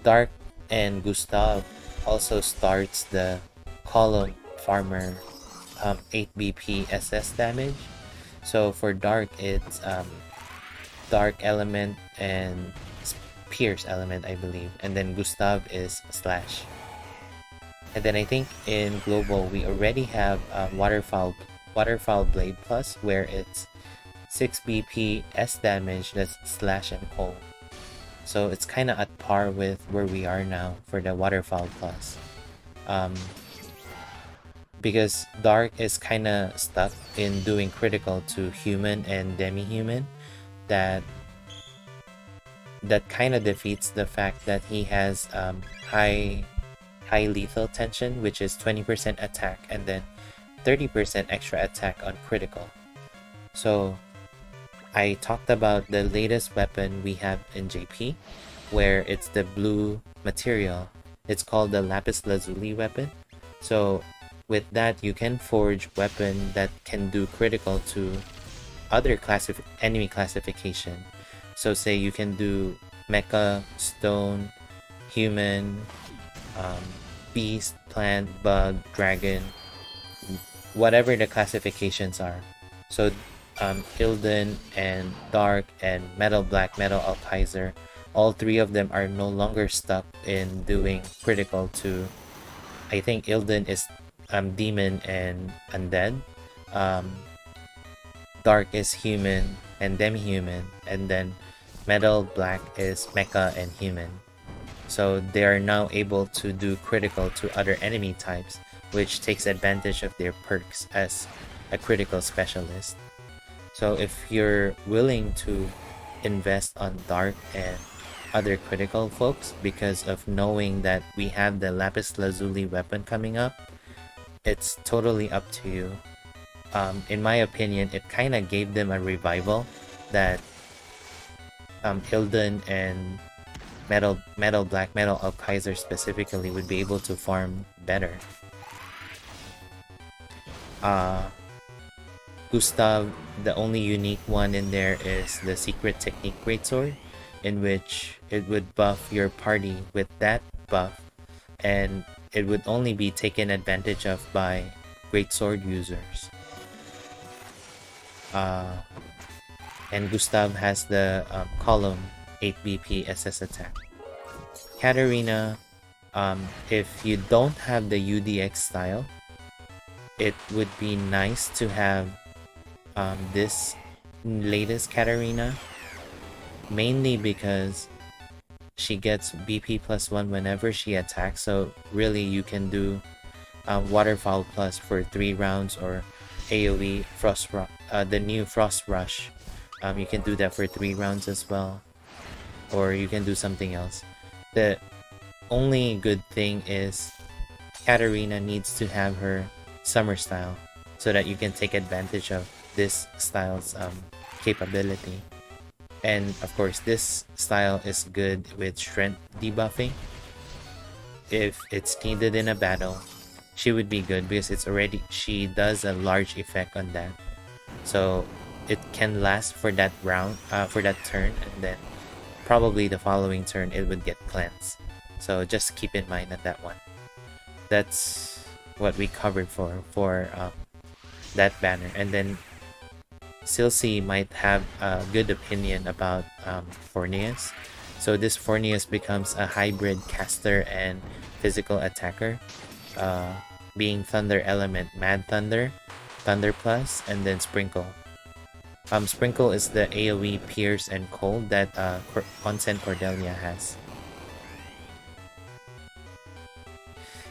Dark and Gustav also starts the column farmer 8 BP SS damage. So for Dark, it's Dark element and Pierce element, I believe, and then Gustav is slash. And then I think in global we already have Waterfowl Blade Plus, where it's 6 BP S damage, that's slash and cold. So it's kind of at par with where we are now for the Waterfowl Plus. Because Dark is kind of stuck in doing critical to human and demi-human, that kind of defeats the fact that he has high lethal tension, which is 20% attack and then 30% extra attack on critical. So I talked about the latest weapon we have in JP, where it's the blue material. It's called the Lapis Lazuli weapon. So with that, you can forge weapon that can do critical to other enemy classification. So say you can do mecha, stone, human, beast, plant, bug, dragon, whatever the classifications are. So Ilden and Dark and Metal Black, Metal Alkaiser, all three of them are no longer stuck in doing critical to, I think Ilden is demon and undead, Dark is human and demi-human, and then Metal Black is mecha and human. So they are now able to do critical to other enemy types, which takes advantage of their perks as a critical specialist. So if you're willing to invest on Dark and other critical folks because of knowing that we have the Lapis Lazuli weapon coming up, it's totally up to you. In my opinion, it kind of gave them a revival that Hilden and Metal Black, Metal Alkaiser specifically would be able to farm better. Gustav, the only unique one in there is the Secret Technique Greatsword, in which it would buff your party with that buff, and it would only be taken advantage of by Greatsword users. And Gustav has the column 8 BP SS attack. Katarina, if you don't have the UDX style, it would be nice to have this latest Katarina, mainly because she gets BP +1 whenever she attacks, so really you can do Waterfowl Plus for 3 rounds, or AoE the new Frost Rush. You can do that for 3 rounds as well, or you can do something else. The only good thing is Katarina needs to have her summer style so that you can take advantage of this style's capability. And of course, this style is good with strength debuffing. If it's needed in a battle, she would be good because she does a large effect on that. So it can last for that round, for that turn, and then probably the following turn it would get cleansed. So just keep in mind on that one. That's what we covered for that banner. And then Silsi might have a good opinion about Fornius. So this Fornius becomes a hybrid caster and physical attacker, being Thunder element, Mad Thunder, Thunder Plus, and then Sprinkle. Sprinkle is the AoE Pierce and Cold that Onsen Cordelia has.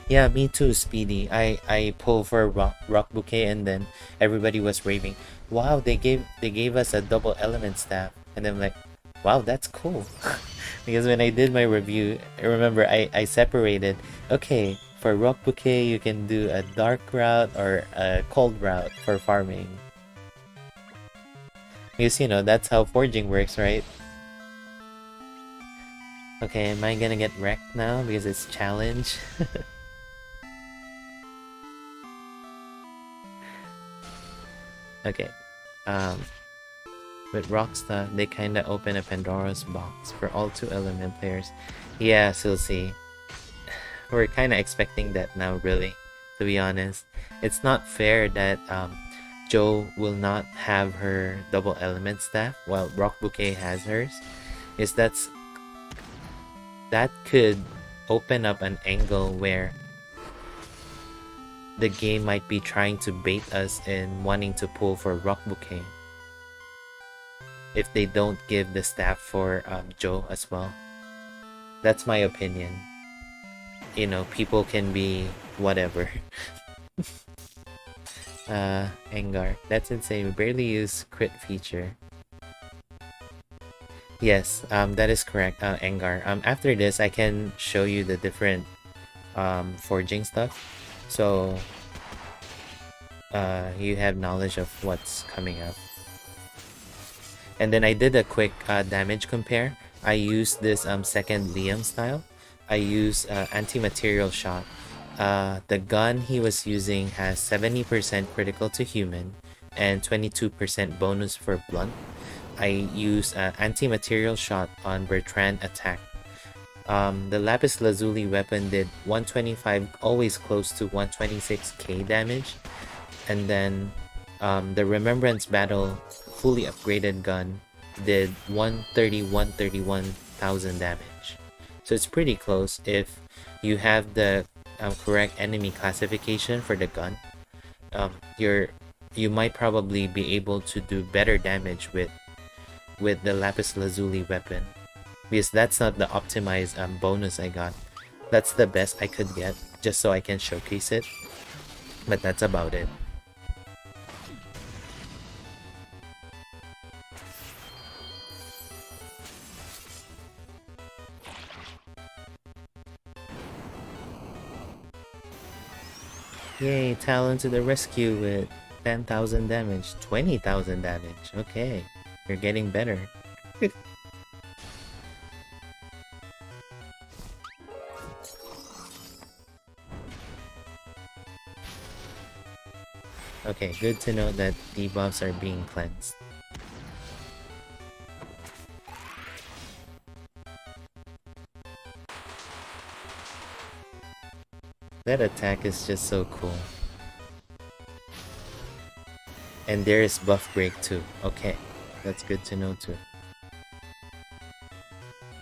Yeah, me too, Speedy. I pull for rock Bouquet, and then everybody was raving, wow, they gave us a double element staff, and I'm like, wow, that's cool. Because when I did my review, remember I separated, okay, for rock Bouquet you can do a dark route or a cold route for farming. Because that's how forging works, right? Okay, am I gonna get wrecked now because it's challenge? Okay. Um, with Rockstar, they kinda open a Pandora's box for all 2 element players. Yeah, so see. We're kinda expecting that now, really, to be honest. It's not fair that Joe will not have her double element staff while Rock Bouquet has hers. Is that could open up an angle where the game might be trying to bait us in wanting to pull for Rock Bouquet if they don't give the staff for Joe as well. That's my opinion. You know, people can be whatever. Engar. That's insane. We barely use crit feature. Yes, that is correct, Engar. After this, I can show you the different forging stuff. So, you have knowledge of what's coming up. And then I did a quick damage compare. I used this second Liam style. I used anti-material shot. The gun he was using has 70% critical to human and 22% bonus for blunt. I use anti-material shot on Bertrand attack. The Lapis Lazuli weapon did 125, always close to 126k damage. And then the Remembrance Battle fully upgraded gun did 131,000 damage. So it's pretty close if you have the correct enemy classification for the gun. You might probably be able to do better damage with the Lapis Lazuli weapon, because that's not the optimized bonus I got. That's the best I could get just so I can showcase it, but that's about it. Yay, Talon to the rescue with 10,000 damage, 20,000 damage. Okay, you're getting better. Okay, good to know that debuffs are being cleansed. That attack is just so cool. And there is buff break too. Okay, that's good to know too.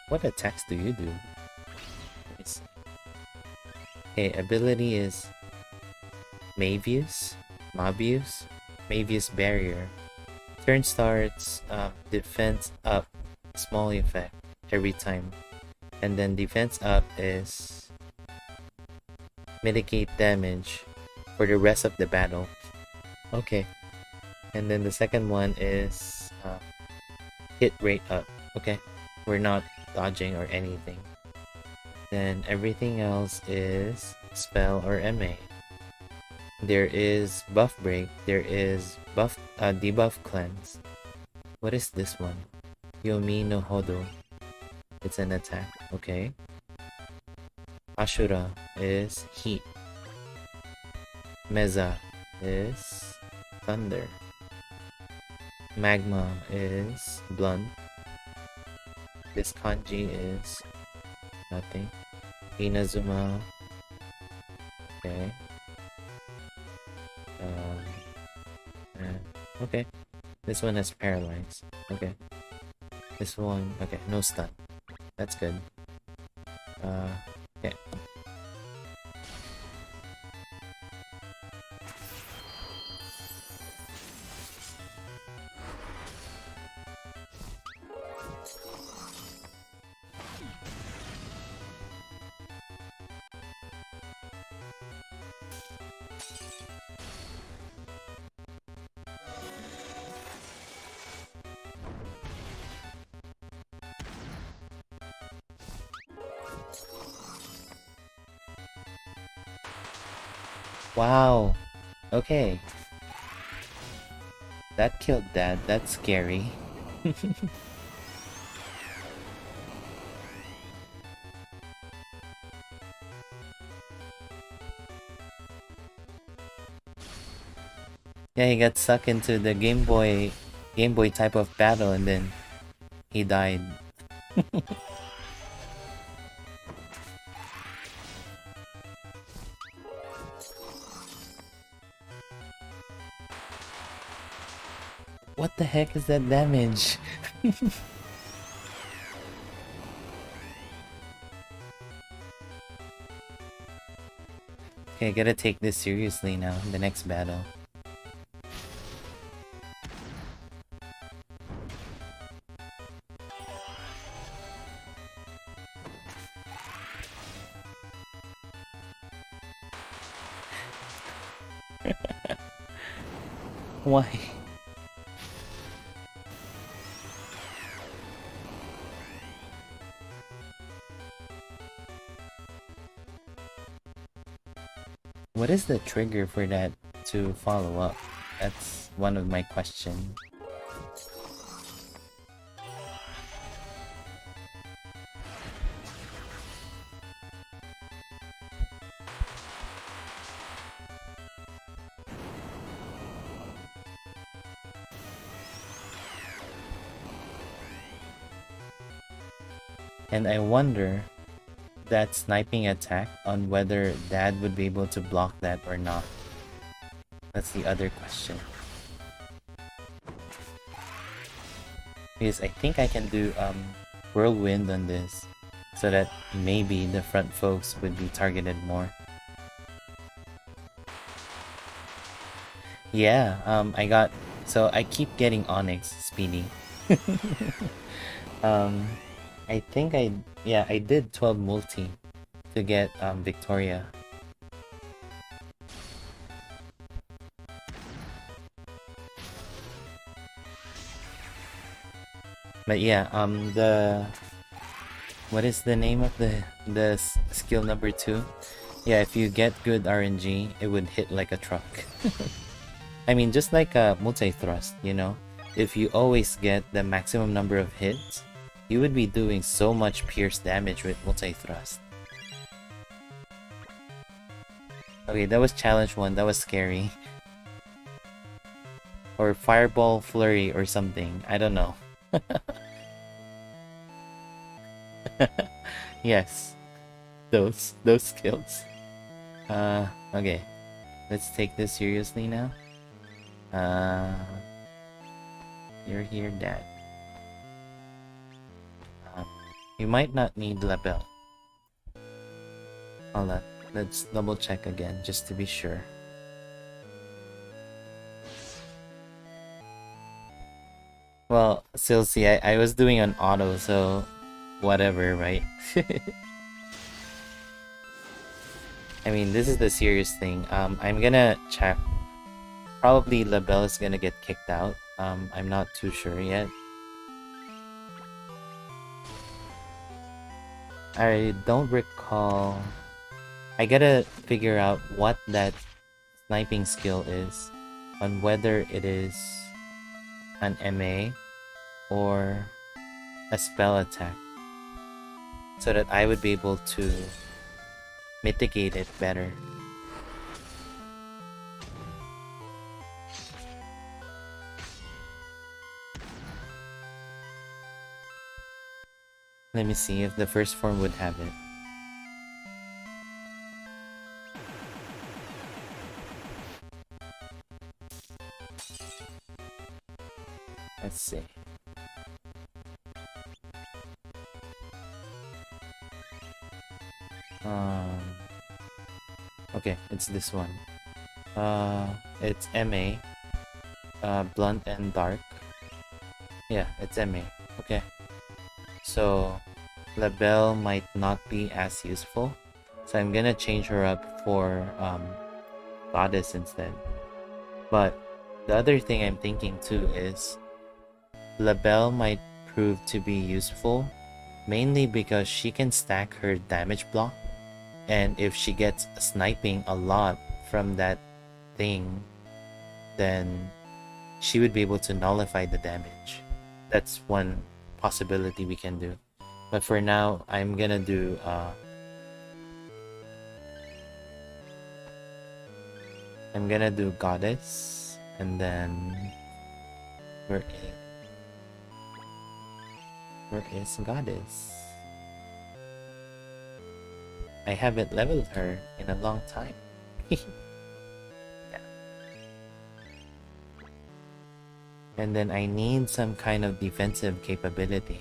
What attacks do you do? Okay, ability is Mavius, Mavius Barrier. Turn starts defense up, small effect every time. And then defense up is mitigate damage for the rest of the battle. Okay. And then the second one is hit rate up. Okay. We're not dodging or anything. Then everything else is spell or MA. There is buff break. There is debuff cleanse. What is this one? Yomi no Hodo. It's an attack. Okay. Ashura is heat. Meza is thunder. Magma is blunt. This kanji is nothing. Inazuma. Okay. Okay. This one has paralyzed. Okay. This one, okay, no stun. That's good. Okay. Wow. Okay. That killed Dad. That's scary. Yeah, he got sucked into the Game Boy type of battle, and then he died. What the heck is that damage? Okay, I gotta take this seriously now, the next battle. Why? What is the trigger for that to follow up? That's one of my questions. And I wonder that sniping attack on whether Dad would be able to block that or not. That's the other question. Because I think I can do whirlwind on this so that maybe the front folks would be targeted more. Yeah, I keep getting Onyx Speedy. um I think I did 12 multi to get Victoria. But yeah, what is the name of the skill number 2? Yeah, if you get good RNG, it would hit like a truck. I mean, just like a multi-thrust, you know? If you always get the maximum number of hits, you would be doing so much pierce damage with multi-thrust. Okay, that was challenge 1, that was scary. Or fireball flurry or something, I don't know. Yes, those skills. Okay, let's take this seriously now. You're here, Dad. You might not need Label. Hold on, let's double check again just to be sure. Well, Silsey, I was doing an auto, so whatever, right? I mean, this is the serious thing. I'm gonna check. Probably Labelle is gonna get kicked out. I'm not too sure yet. I don't recall. I gotta figure out what that sniping skill is, on whether it is an MA or a spell attack, so that I would be able to mitigate it better. Let me see if the first form would have it. Let's see. Okay, it's this one. It's MA. Blunt and dark. Yeah, it's MA. Okay. So, Labelle might not be as useful. So I'm gonna change her up for Goddess instead. But the other thing I'm thinking too is Labelle might prove to be useful mainly because she can stack her damage block, and if she gets sniping a lot from that thing, then she would be able to nullify the damage. That's one possibility we can do. But for now, I'm gonna do Goddess. And then where is Goddess? I haven't leveled her in a long time. Yeah. And then I need some kind of defensive capability.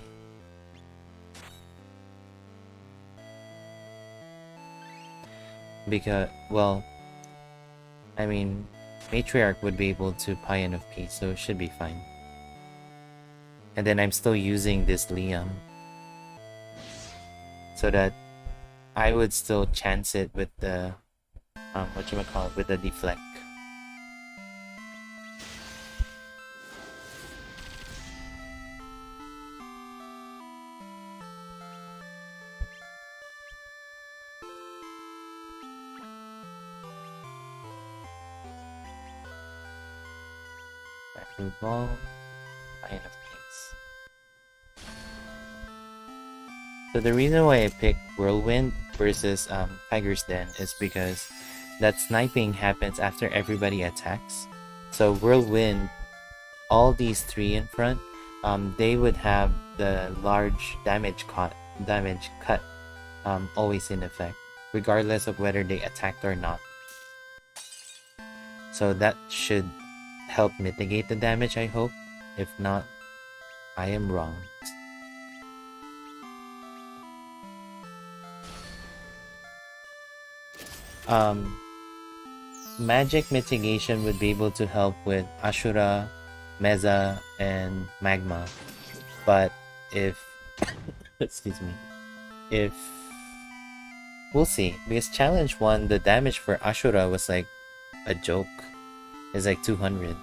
Because, well, I mean, Matriarch would be able to Paean of Peace, so it should be fine. And then I'm still using this Liam, so that I would still chance it with the, whatchamacallit, with the deflect. Blue Ball, Paean of Peace. So the reason why I picked Whirlwind versus Tiger's Den is because that sniping happens after everybody attacks. So Whirlwind, all these three in front, they would have the large damage cut always in effect, regardless of whether they attacked or not. So that should help mitigate the damage, I hope. If not, I am wrong. Magic mitigation would be able to help with Ashura, Meza, and Magma. But if excuse me, if we'll see, because challenge 1, the damage for Ashura was like a joke. It's like 200.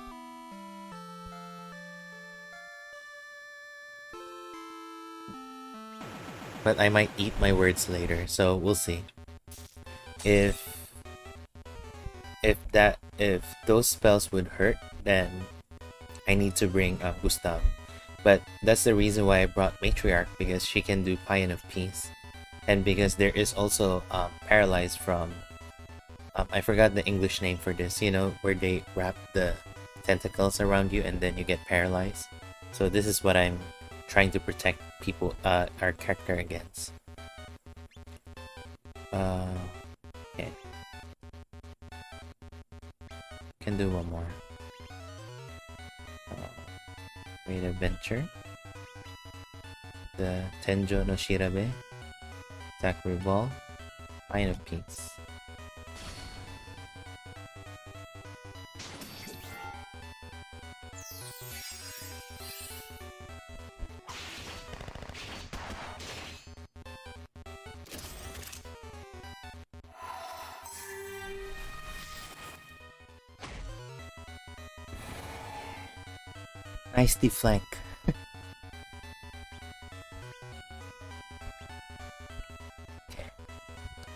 But I might eat my words later, so we'll see. If those spells would hurt, then I need to bring Gustav. But that's the reason why I brought Matriarch, because she can do Paean of Peace. And because there is also Paralyzed from... I forgot the English name for this, you know, where they wrap the tentacles around you and then you get paralyzed. So this is what I'm trying to protect people, our character against. Okay. Can do one more. Great Adventure. The Tenjo no Shirabe. Zachary Ball. Paean of Peace. Nice deflect. Okay.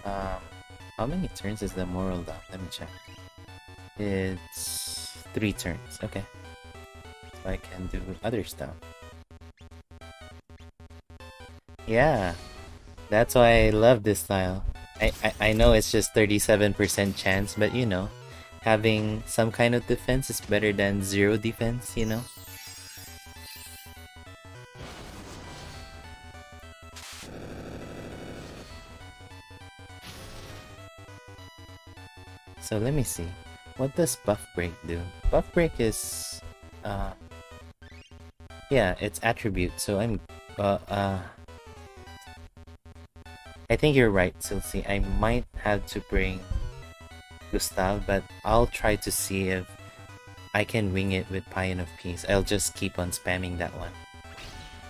How many turns is the moral down? Let me check. It's 3 turns. Okay. So I can do other stuff. Yeah. That's why I love this style. I know it's just 37% chance, but you know, having some kind of defense is better than 0 defense, you know? So let me see. What does Buff Break do? Buff Break is... yeah, it's attribute, so I'm... I think you're right, Silsey. I might have to bring Gustav, but I'll try to see if I can wing it with Paean of Peace. I'll just keep on spamming that one.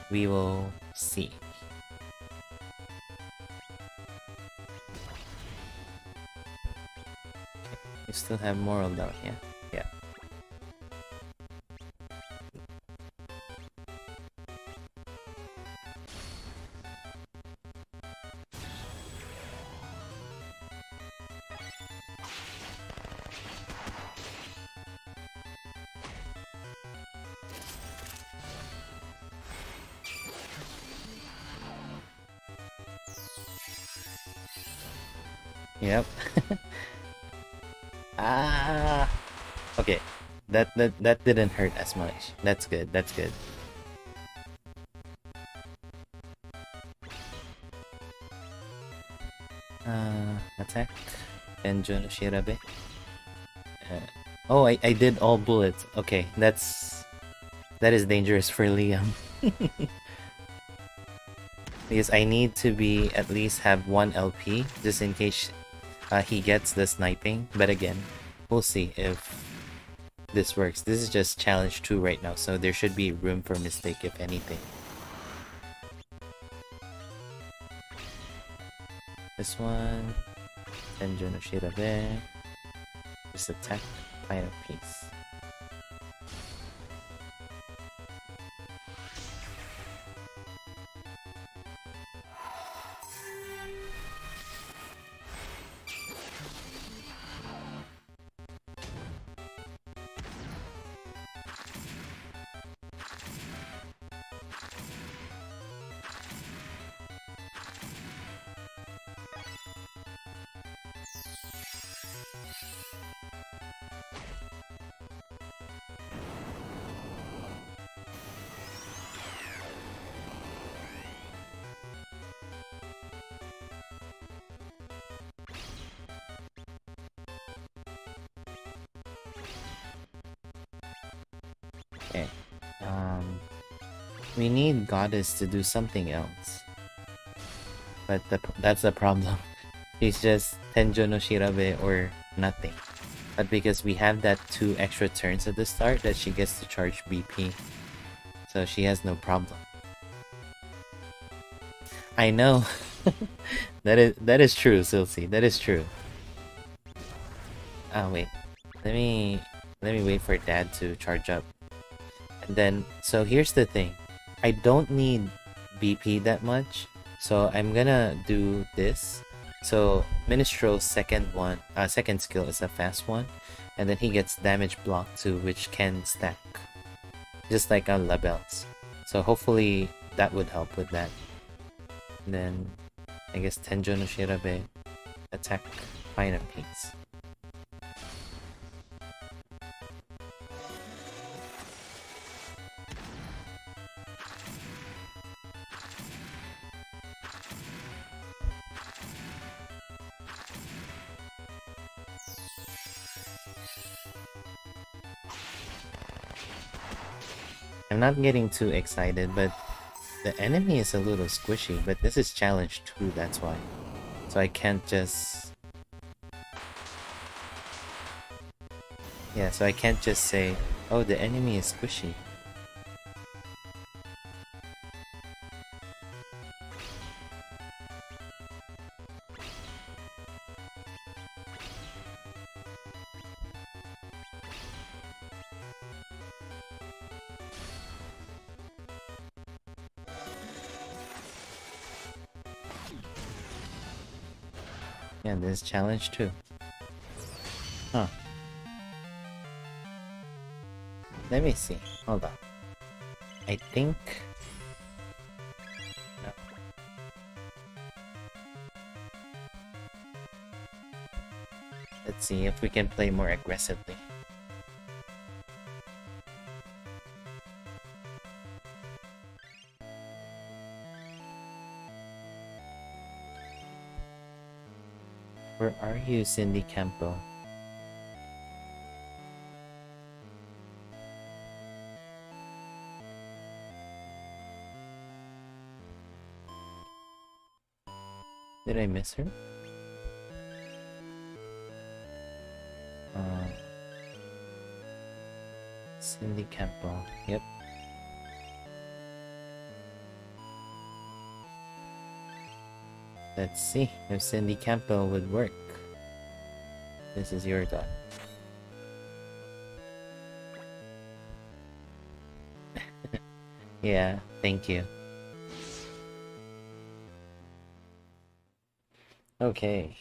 We will see. You still have moral down, yeah? Yeah. Yep. Okay. that didn't hurt as much. That's good. That's good. Attack. Enjo no Shirabe. Oh, I did all bullets. Okay, that is dangerous for Liam. Because I need to be at least have 1 LP just in case he gets the sniping. But again, we'll see if this works. This is just challenge 2 right now, so there should be room for mistake if anything. This one, Tenjo no Shirabe. Just attack, find a piece. Okay. We need Goddess to do something else. But that's the problem. She's just Tenjo no Shirabe or nothing. But because we have that 2 extra turns at the start that she gets to charge BP. So she has no problem. I know. that is true, Silsey. That is true. Ah, wait. Let me wait for Dad to charge up. And then, so here's the thing. I don't need BP that much, so I'm gonna do this. So Minstrel's second skill is a fast one, and then he gets damage block too, which can stack, just like on labels. So hopefully that would help with that. And then I guess Tenjo no Shirabe, attack, find a piece. I'm not getting too excited, but the enemy is a little squishy, but this is challenge 2, that's why. So I can't just... Yeah, so I can't just say, oh, the enemy is squishy. Yeah, this is challenge 2. Huh. Let me see. Hold on. I think... No. Let's see if we can play more aggressively. Where are you, Cindy Campbell? Did I miss her? Cindy Campbell. Yep. Let's see if Cindy Campbell would work. This is your dog. Yeah, thank you. Okay.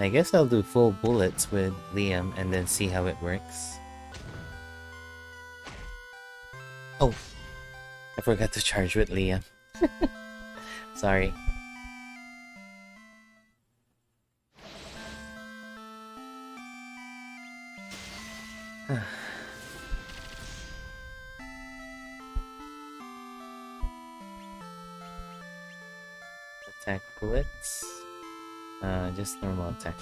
I guess I'll do full bullets with Liam and then see how it works. Oh, I forgot to charge with Liam. Sorry. Attack bullets. Just normal attack.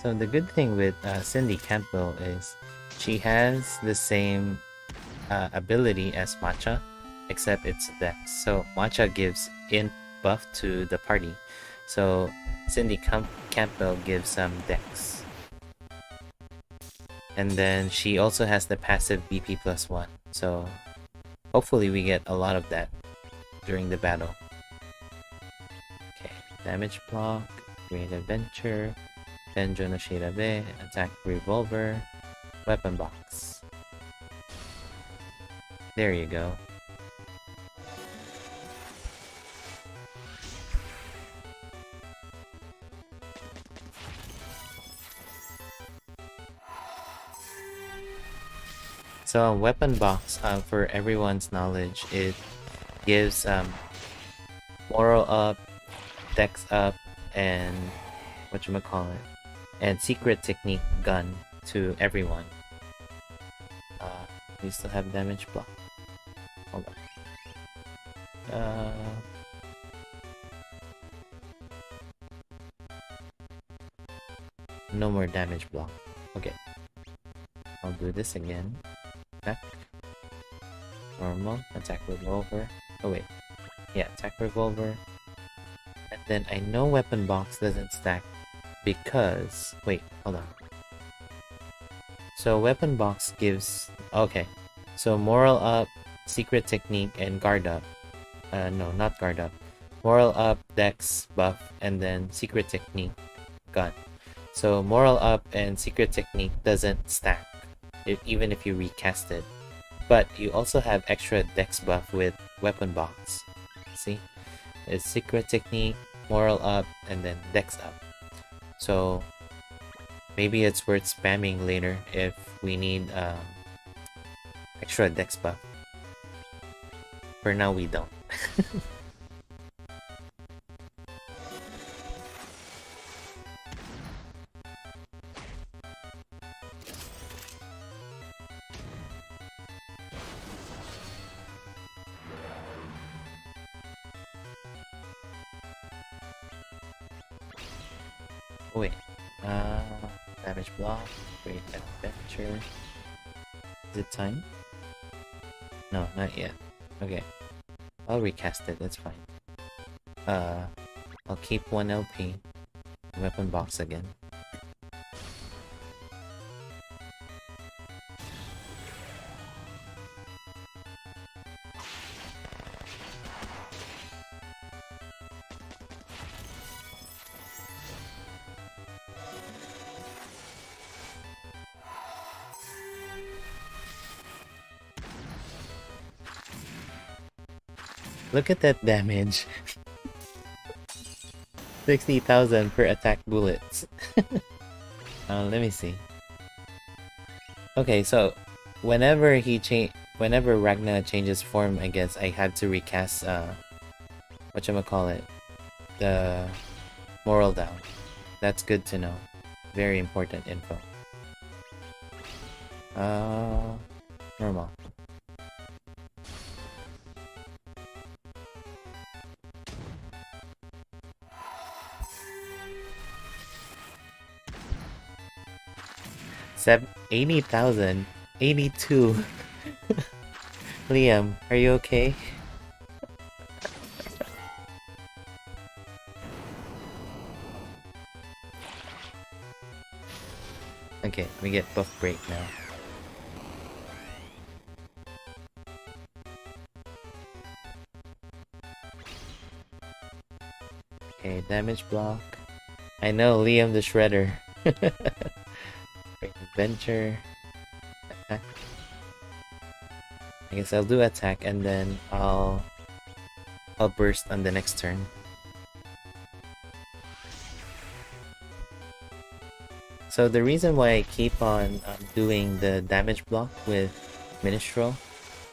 So the good thing with Cindy Campbell is she has the same ability as Matcha, except it's Dex. So Matcha gives int buff to the party. So Cindy Campbell gives some Dex. And then she also has the passive BP +1. So hopefully we get a lot of that during the battle. Okay, damage block, Great Adventure, Benjo no Shirabe, attack revolver, weapon box. There you go. So weapon box, for everyone's knowledge, it gives moral up, dex up, and whatchamacallit, and secret technique gun to everyone. We still have damage block. Hold on. No more damage block. Okay. I'll do this again. Attack. Normal. Attack revolver. Oh wait. Yeah, attack revolver. And then I know weapon box doesn't stack because... Wait, hold on. So weapon box gives... Okay. So moral up, secret technique, and guard up. No, not guard up. Moral up, dex, buff, and then secret technique, gun. So moral up and secret technique doesn't stack, even if you recast it. But you also have extra dex buff with weapon box. See? It's secret technique, moral up, and then dex up. So maybe it's worth spamming later if we need extra dex buff. For now, we don't. Wait. Damage block. Great Adventure. Is it time? No, not yet. Okay. I'll recast it, that's fine. I'll keep 1 LP. Weapon box again. Look at that damage. 60,000 per attack bullets. Let me see. Okay, so whenever Ragna changes form, I guess I had to recast whatchamacallit, the moral down. That's good to know. Very important info. Normal. 80,000. 82. Liam, are you okay? Okay, we get buff break now. Okay, damage block. I know, Liam the Shredder. Adventure. Attack. I guess I'll do attack and then I'll burst on the next turn. So the reason why I keep on doing the damage block with Minstrel,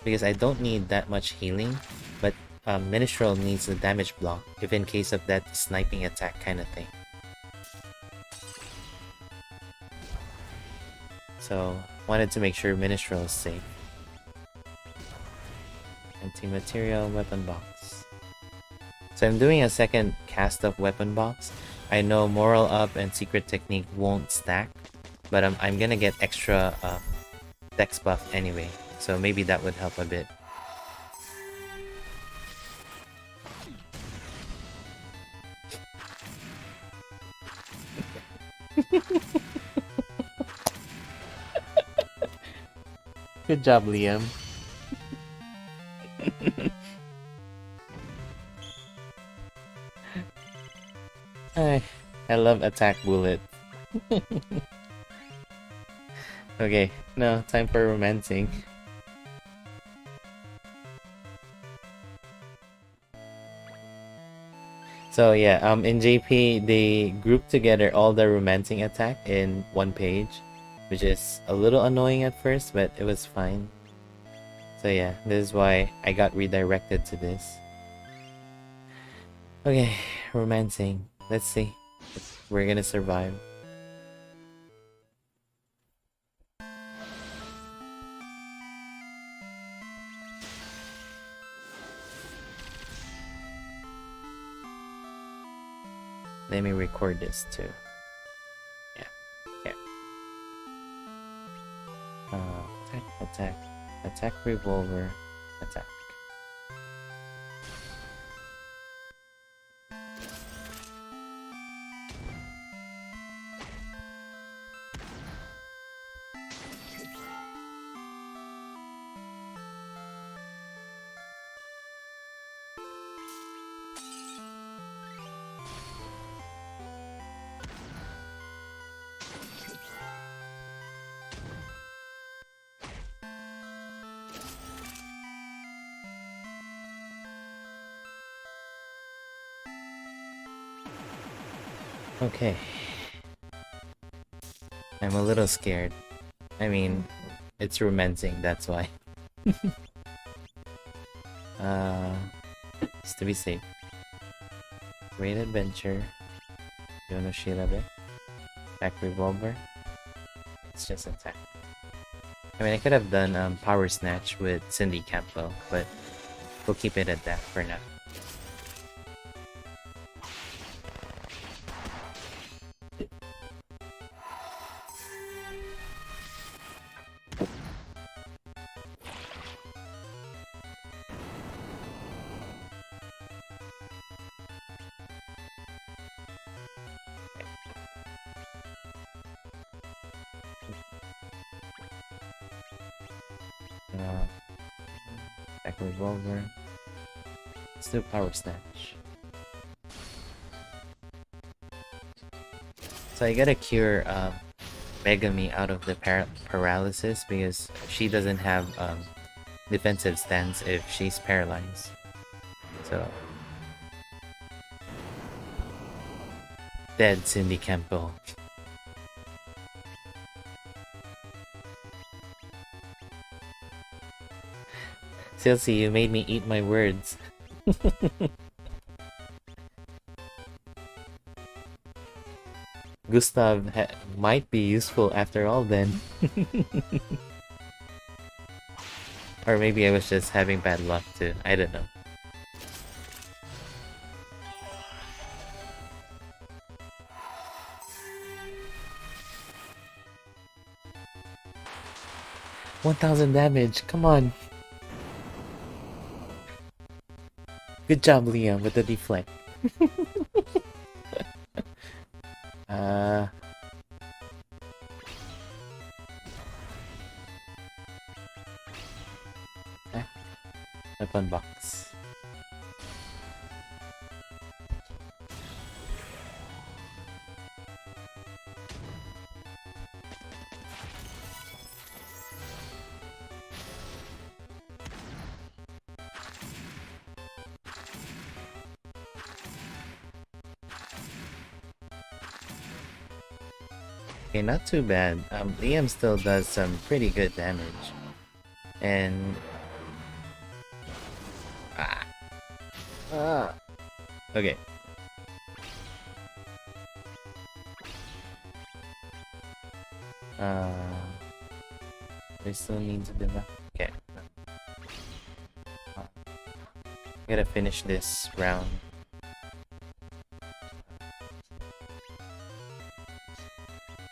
because I don't need that much healing, but Minstrel needs the damage block if in case of that sniping attack kind of thing. So wanted to make sure Minstrel is safe. Anti-material weapon box. So I'm doing a second cast of weapon box. I know moral up and secret technique won't stack, but I'm gonna get extra dex buff anyway, so maybe that would help a bit. Good job, Liam. I love attack bullet. Okay, now time for romancing. So yeah, in JP they group together all the romancing attack in one page, which is a little annoying at first, but it was fine. So yeah, this is why I got redirected to this. Okay, romancing. Let's see if we're gonna survive. Let me record this too. Yeah. Attack revolver, attack. Okay. I'm a little scared. I mean, it's romancing, that's why. Just to be safe. Great adventure. Yonoshirabe. Attack revolver. It's just attack. I mean, I could have done power snatch with Cindy Campbell, but we'll keep it at that for now. Attack revolver. Let's do power snatch. So I gotta cure Megami out of the paralysis because she doesn't have defensive stance if she's paralyzed. So dead Cindy Campbell. Silsey, you made me eat my words. Gustav might be useful after all then. Or maybe I was just having bad luck too. I don't know. $1,000 damage, come on. Good job, Liam, with the deflect. Weapon box. Okay, not too bad. Liam still does some pretty good damage. And... Ah. Ah. Okay. I still need to do that. Okay. Gotta finish this round.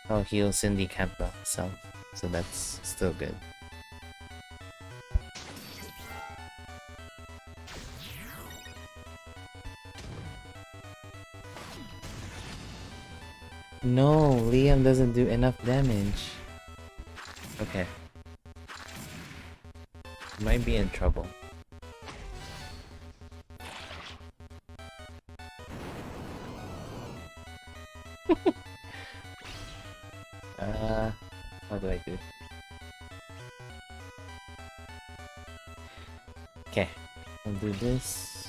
I'll heal Cindy Campbell myself, so that's still good. No, Liam doesn't do enough damage. Okay. Might be in trouble. How do I do? Okay, I'll do this.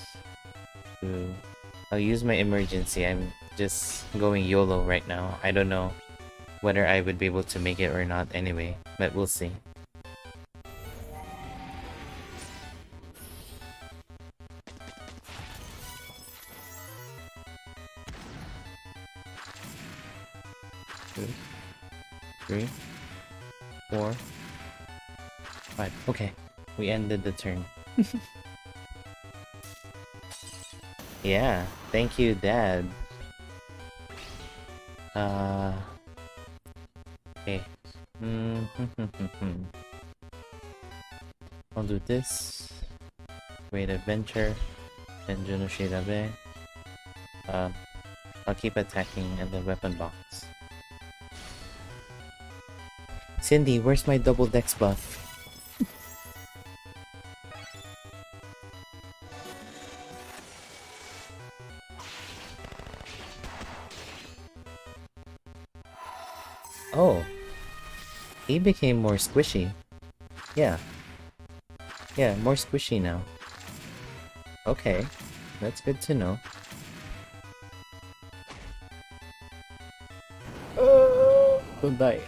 I'll use my emergency. I'm just going YOLO right now. I don't know whether I would be able to make it or not anyway, but we'll see. Two, 3, 4, 5. Okay, we ended the turn. Yeah, thank you, Dad. Okay. I'll do this. Great Adventure. And Juno Shirabe. I'll keep attacking in the weapon box. Cindy, where's my double dex buff? Oh. He became more squishy. Yeah. Yeah, more squishy now. Okay. That's good to know. Don't die.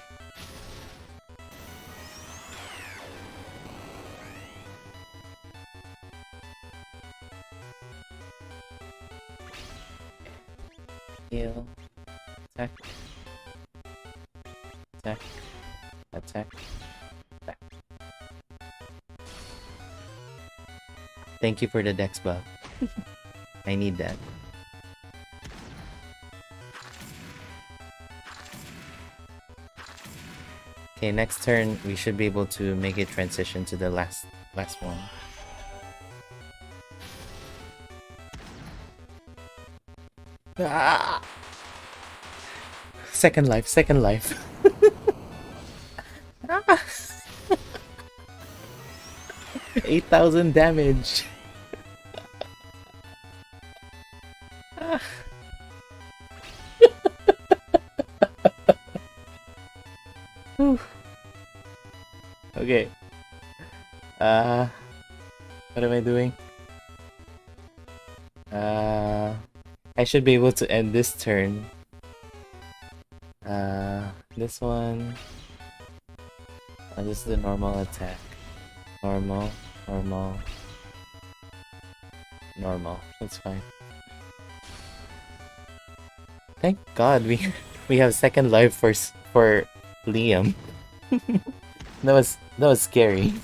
Heal. Attack. Attack. Attack. Attack. Thank you for the dex buff. I need that. Okay, next turn we should be able to make it transition to the last one. Ah! Second life, second life. 8,000 damage. Okay. What am I doing? I should be able to end this turn. This one. I'll just do normal attack. Normal, normal, normal. That's fine. Thank God we have second life for Liam. that was scary.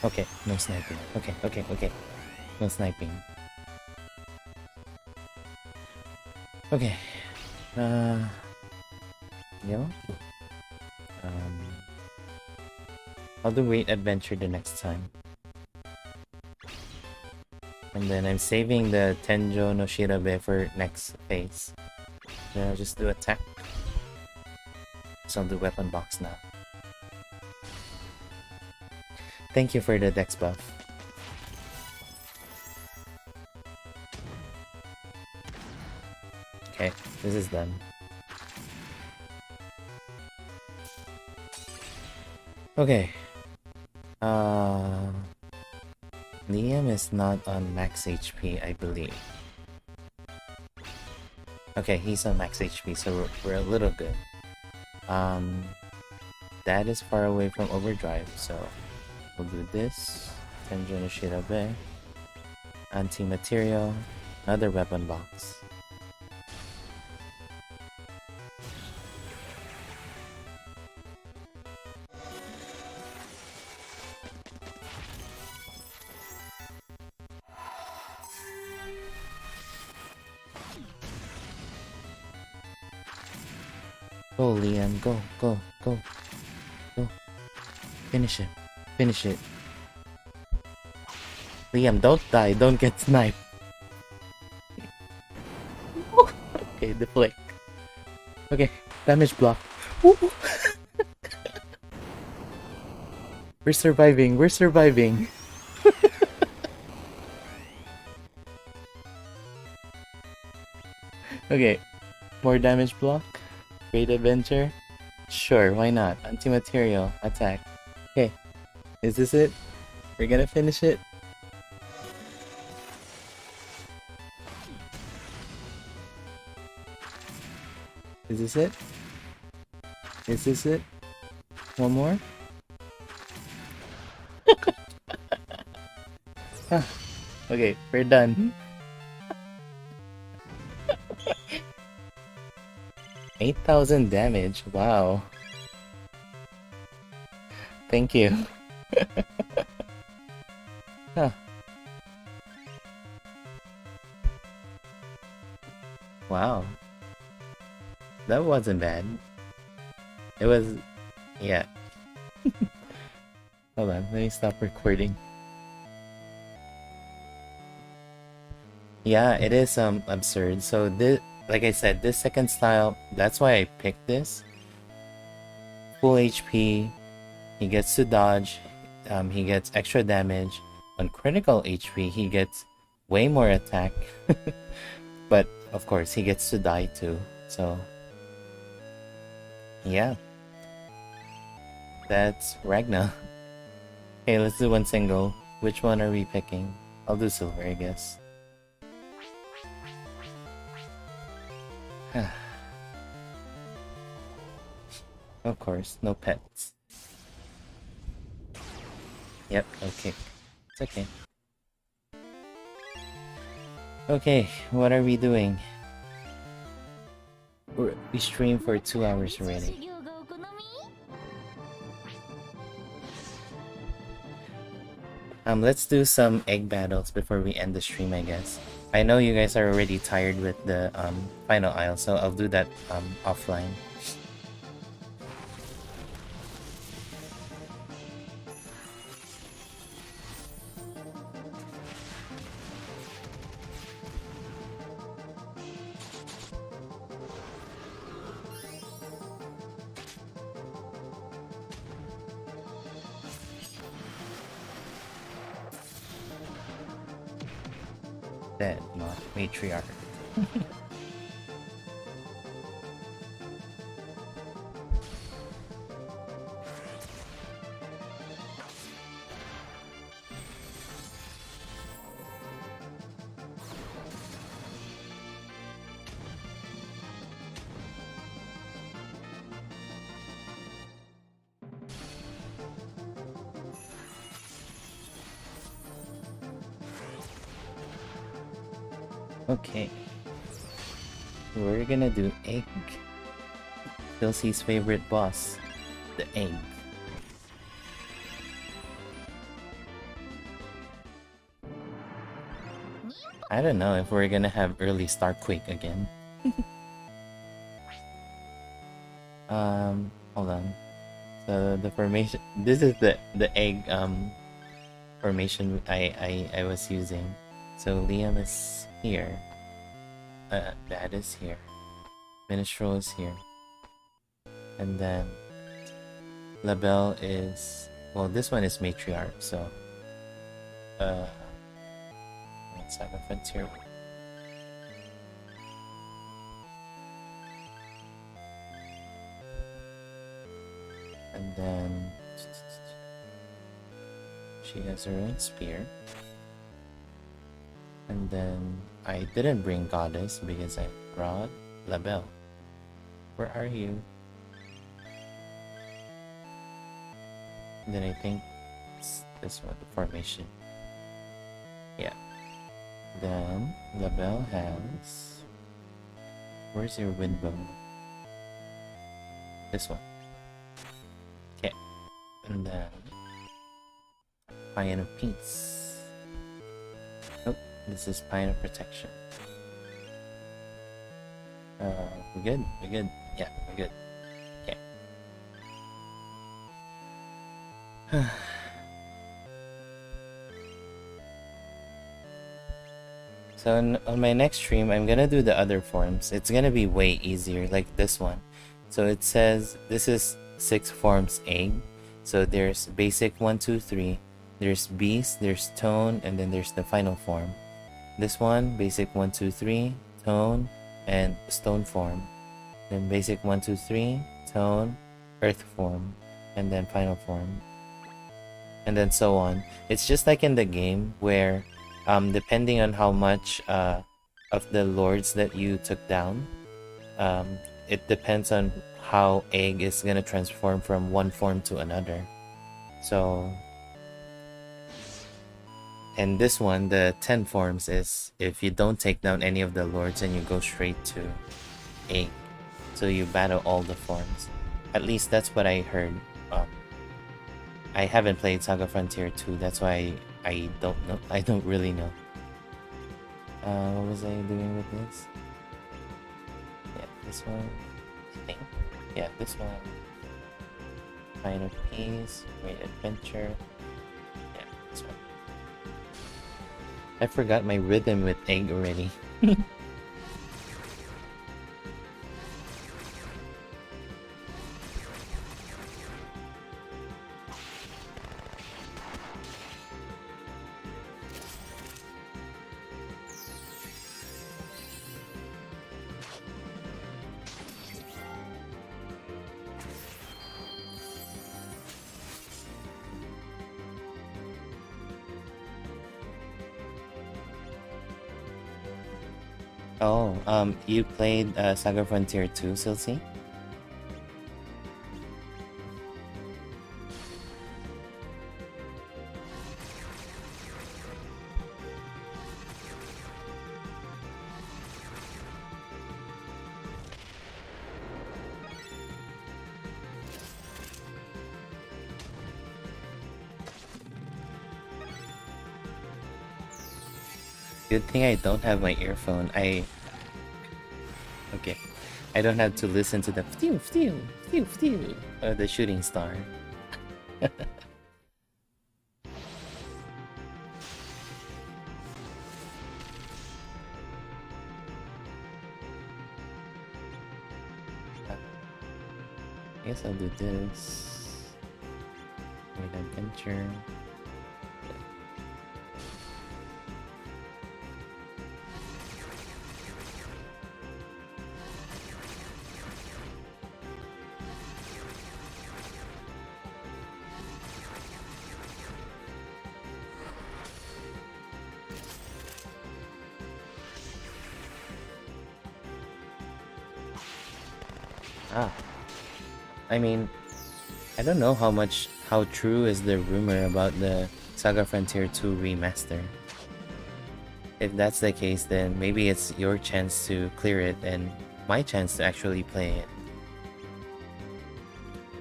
Okay, no sniping. Okay. No sniping. Okay. Yeah. I'll do Great Adventure the next time. And then I'm saving the Tenjo no Shirabe for next phase. Then I'll just do attack. So I'll do weapon box now. Thank you for the dex buff. Okay, this is done. Okay. Uh, Liam is not on max HP, I believe. Okay, he's on max HP, so we're a little good. That is far away from overdrive, so we'll do this. Tenjin Shirabe. Anti-material. Another weapon box. Go, Liam. Go, go, go, go. Finish it. Finish it. Liam, don't die. Don't get sniped. Okay, deflect. Okay, damage block. We're surviving. We're surviving. Okay, more damage block. Great adventure. Sure, why not? Anti-material attack. Okay, is this it? We're gonna finish it. Is this it? Is this it? One more? Okay, we're done. 8,000 damage. Wow. Thank you. Huh. Wow. That wasn't bad. It was... yeah. Hold on, let me stop recording. Yeah, it is absurd. So this, like I said, this second style, that's why I picked this. Full HP, he gets to dodge, he gets extra damage. On critical HP, he gets way more attack. But of course, he gets to die too. So yeah, that's Ragna. Okay, let's do one single. Which one are we picking? I'll do silver, I guess. Of course, no pets. Yep, okay. It's okay. Okay, what are we doing? We streamed for 2 hours already. Let's do some egg battles before we end the stream, I guess. I know you guys are already tired with the final aisle, so I'll do that offline. Dead, not matriarch. Okay. We're gonna do egg. Kelsey's favorite boss. The egg. I don't know if we're gonna have early Starquake again. Hold on. So the formation, this is the egg formation I was using. So Liam is here. Bad is here. Minstrel is here. And then Labelle is, well, this one is matriarch, so let's have a frontier. And then She has her own spear. And then I didn't bring Goddess because I brought Labelle. Where are you? And then I think it's this one, the formation. Yeah. Then Labelle has... Where's your windbow? This one. Okay. And then Pine of Peace. Nope, this is Pine of Protection. We're good? We're good? Yeah, we're good. Okay. So on my next stream, I'm gonna do the other forms. It's gonna be way easier, like this one. So it says this is 6 forms egg. So there's basic 1, 2, 3. There's beast, there's tone, and then there's the final form. This one, basic 1, 2, 3, tone, and stone form. Then basic 1, 2, 3, tone, earth form, and then final form. And then so on. It's just like in the game where depending on how much of the lords that you took down, it depends on how egg is gonna transform from one form to another. So, and this one, the 10 forms, is if you don't take down any of the lords and you go straight to egg. So you battle all the forms. At least that's what I heard. I haven't played Saga Frontier 2, that's why I don't know. I don't really know. What was I doing with this? Yeah, this one. I think. Yeah, this one. Pine of Peace, Great Adventure. Yeah, this one. I forgot my rhythm with egg already. Oh, you played Saga Frontier 2, Silsey? Good thing I don't have my earphone. Okay. I don't have to listen to the phew phew phew phew the shooting star. I guess I'll do this. Great Adventure. I mean, I don't know how true is the rumor about the Saga Frontier 2 remaster. If that's the case, then maybe it's your chance to clear it and my chance to actually play it.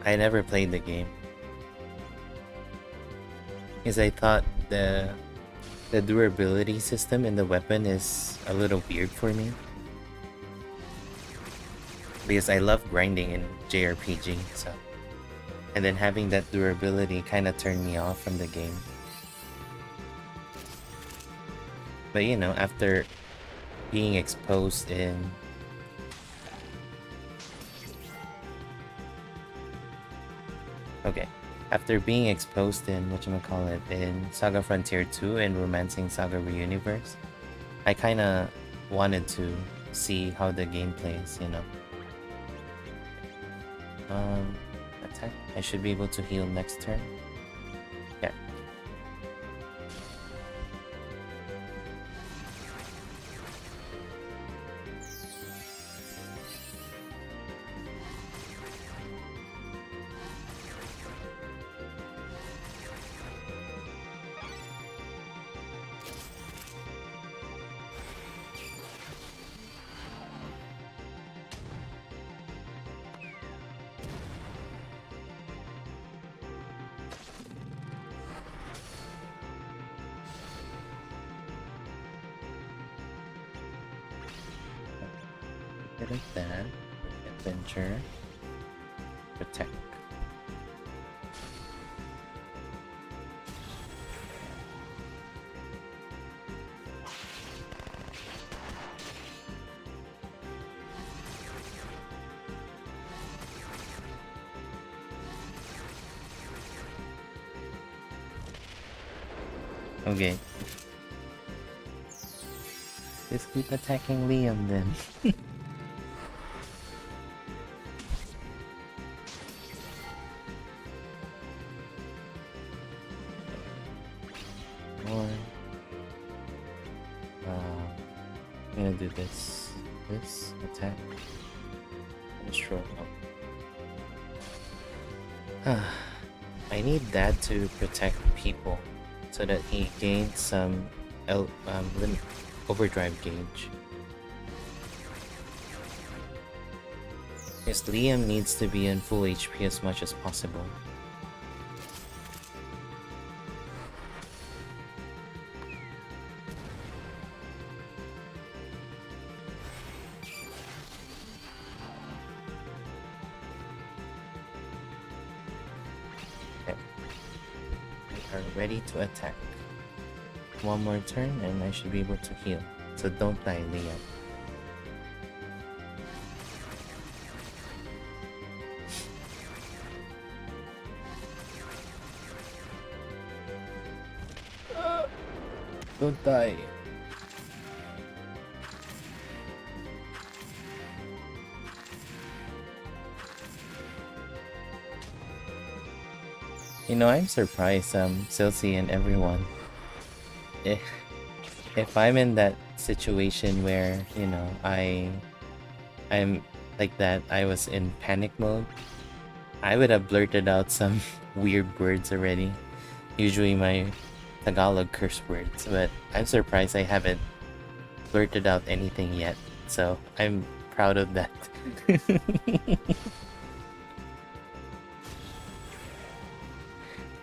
I never played the game, because I thought the durability system in the weapon is a little weird for me. Because I love grinding in JRPG, so... And then having that durability kinda turned me off from the game. But you know, after being exposed in... Okay. After being exposed in, whatchamacallit, in Saga Frontier 2 and Romancing Saga Reuniverse, I kinda wanted to see how the game plays, you know. Attack. I should be able to heal next turn. Yeah. bit of that. Adventure. Protect. Okay. Just keep attacking Liam then. Or I'm gonna do this. This attack. Stroke. I need that to protect people so that he gains some overdrive gauge. Yes, Liam needs to be in full HP as much as possible. Okay. We are ready to attack. One more turn and I should be able to heal. So don't die, Liam. Don't die. You know, I'm surprised, Silsey and everyone. If I'm in that situation where, you know, I'm like that, I was in panic mode, I would have blurted out some weird words already. Usually my Tagalog curse words, but I'm surprised I haven't blurted out anything yet. So I'm proud of that.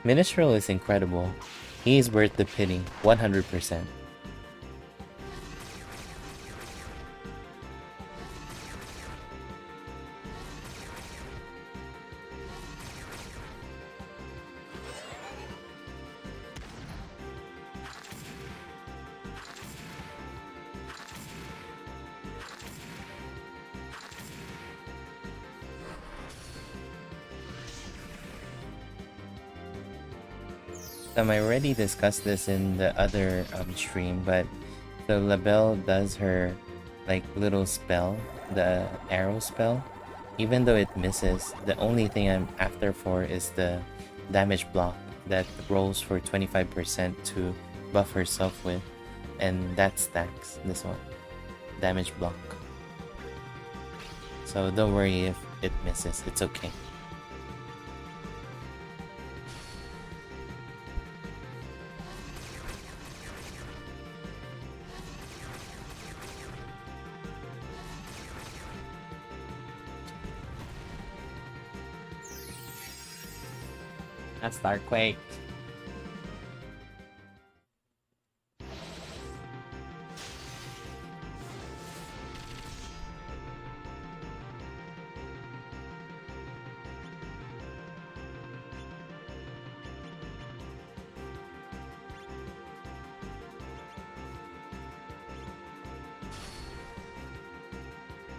Minstrel is incredible. He's worth the pity, 100%. I already discussed this in the other stream, but so Labelle does her like little spell, the arrow spell. Even though it misses, the only thing I'm after for is the damage block that rolls for 25% to buff herself with, and that stacks this one. Damage block. So don't worry if it misses, it's okay. That's Starquake.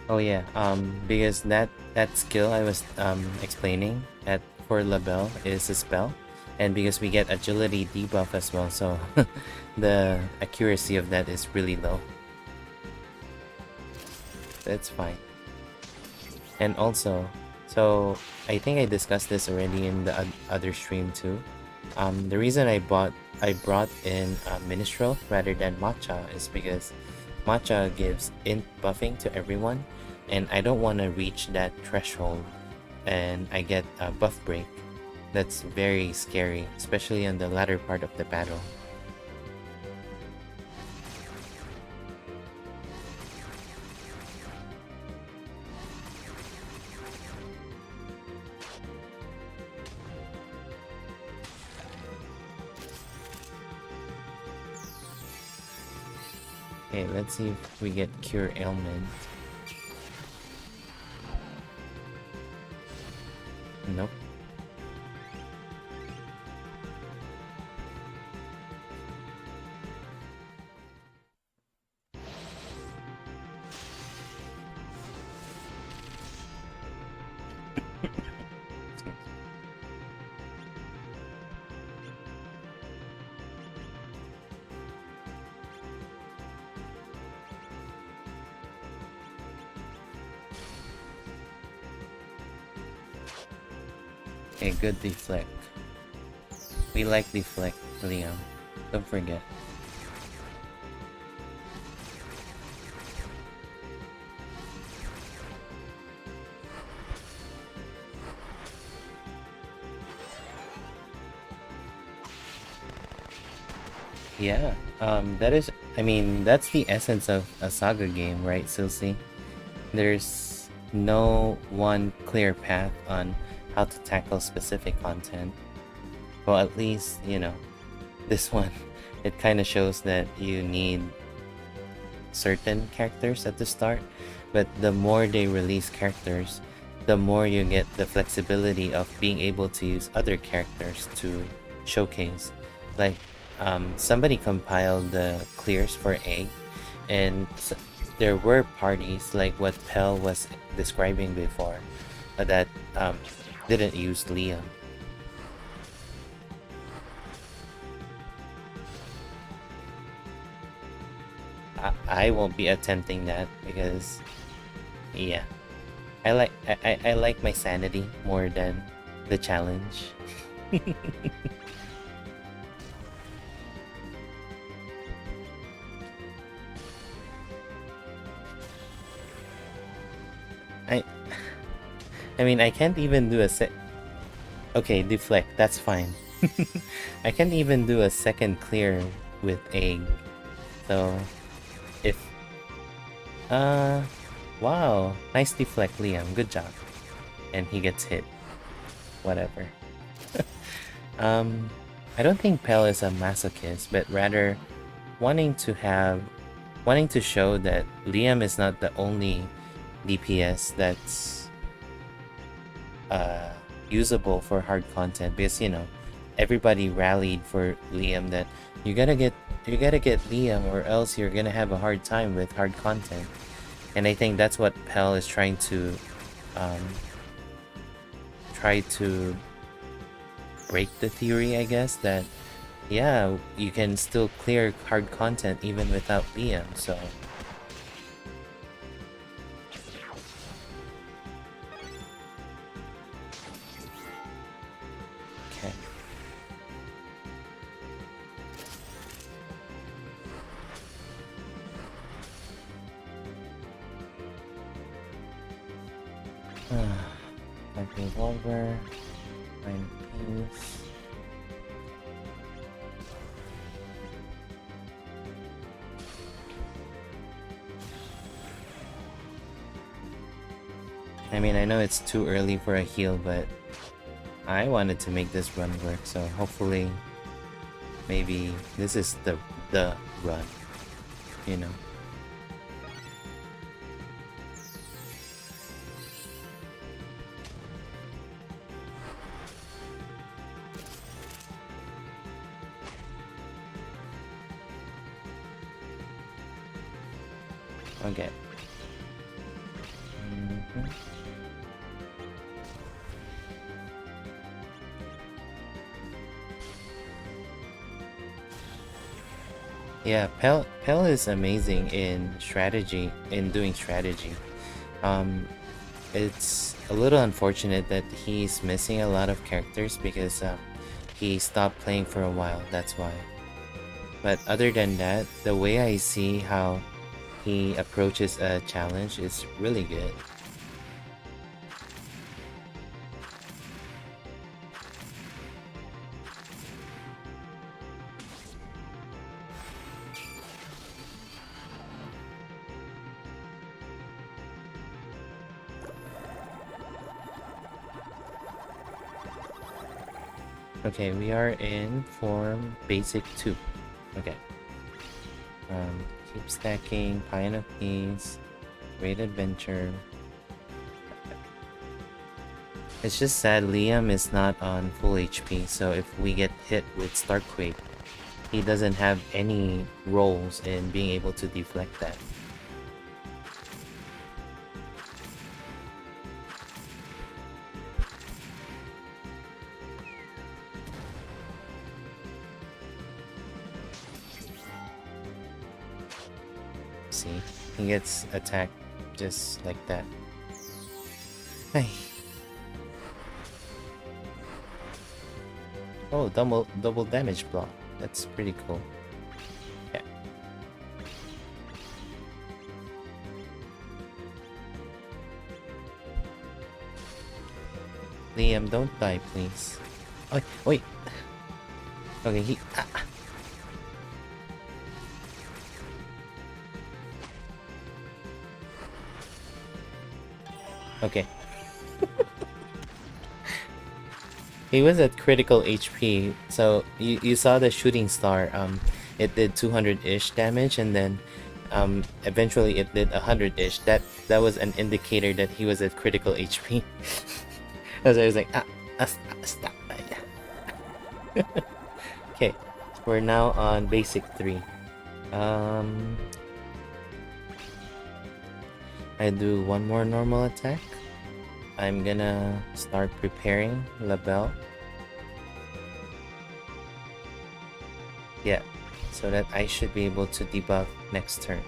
Oh yeah, because that skill I was explaining at for Labelle is a spell, and because we get agility debuff as well, so the accuracy of that is really low. That's fine. And also, so I think I discussed this already in the other stream too. The reason I brought in Minstrel rather than Matcha is because Matcha gives int buffing to everyone, and I don't want to reach that threshold and I get a buff break. That's very scary, especially on the latter part of the battle. Okay, let's see if we get Cure Ailment. Nope. Okay, good deflect. We like deflect, Liam. Don't forget. Yeah, that is, I mean, that's the essence of a SaGa game, right, Silsey? There's no one clear path on how to tackle specific content. Well, at least, you know, this one, it kind of shows that you need certain characters at the start, but the more they release characters, the more you get the flexibility of being able to use other characters to showcase. Like, somebody compiled the clears for Egg, and there were parties like what Pell was describing before that didn't use Liam. I won't be attempting that because, yeah, I like my sanity more than the challenge. I I mean, I can't even do a set. Okay, deflect. That's fine. I can't even do a second clear with Egg. So if wow, nice deflect, Liam. Good job. And he gets hit. Whatever. I don't think Pell is a masochist, but rather wanting to show that Liam is not the only DPS that's usable for hard content, because you know everybody rallied for Liam that you gotta get Liam or else you're gonna have a hard time with hard content. And I think that's what Pell is trying to break the theory, I guess, that yeah, you can still clear hard content even without Liam. So okay. Like revolver, find peace. I mean, I know it's too early for a heal, but I wanted to make this run work, so hopefully maybe this is the run, you know. Okay. Yeah, Pell is amazing in strategy, in doing strategy. Um, it's a little unfortunate that he's missing a lot of characters because he stopped playing for a while, that's why. But other than that, the way I see how he approaches a challenge is really good. Okay, we are in form basic 2. Okay. Keep stacking, Pine of Peace, Great Adventure. It's just sad Liam is not on full HP, so if we get hit with Starquake, he doesn't have any rolls in being able to deflect that. See, he gets attacked just like that. Hey. Oh, double damage block. That's pretty cool. Yeah. Liam, don't die, please. Oh, wait. Okay, he. Okay. He was at critical HP, so you saw the shooting star. It did 200-ish damage, and then eventually it did 100-ish. That was an indicator that he was at critical HP. As I was like, stop. Okay, we're now on basic 3. I do one more normal attack. I'm gonna start preparing Labelle. Yeah, so that I should be able to debuff next turn.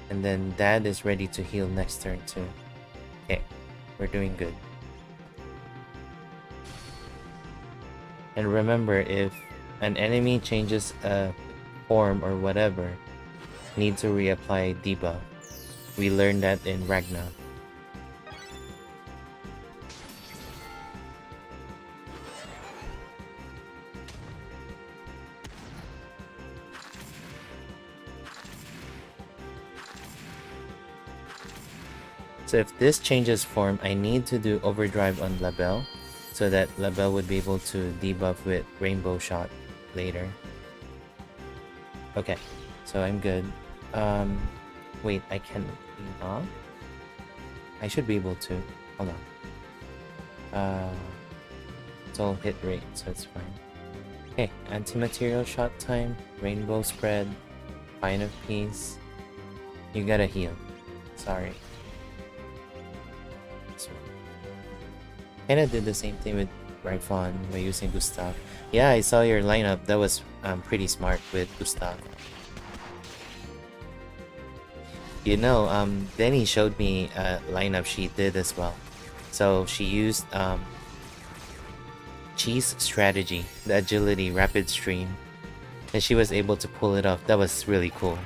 And then Dad is ready to heal next turn too. Okay, we're doing good. And remember, if an enemy changes a form or whatever, need to reapply debuff. We learned that in Ragna. So if this changes form, I need to do overdrive on Labelle, so that Labelle would be able to debuff with Rainbow Shot later. Okay, so I'm good. Wait, I can not? I should be able to. Hold on. It's all hit rate, so it's fine. Okay, anti-material shot time, rainbow spread, Vine of Peace. You gotta heal. Sorry. Kinda did the same thing with Raifon by using Gustav. Yeah, I saw your lineup. That was pretty smart with Gustav. You know, Denny showed me a lineup she did as well. So she used Cheese Strategy, the Agility Rapid Stream, and she was able to pull it off. That was really cool.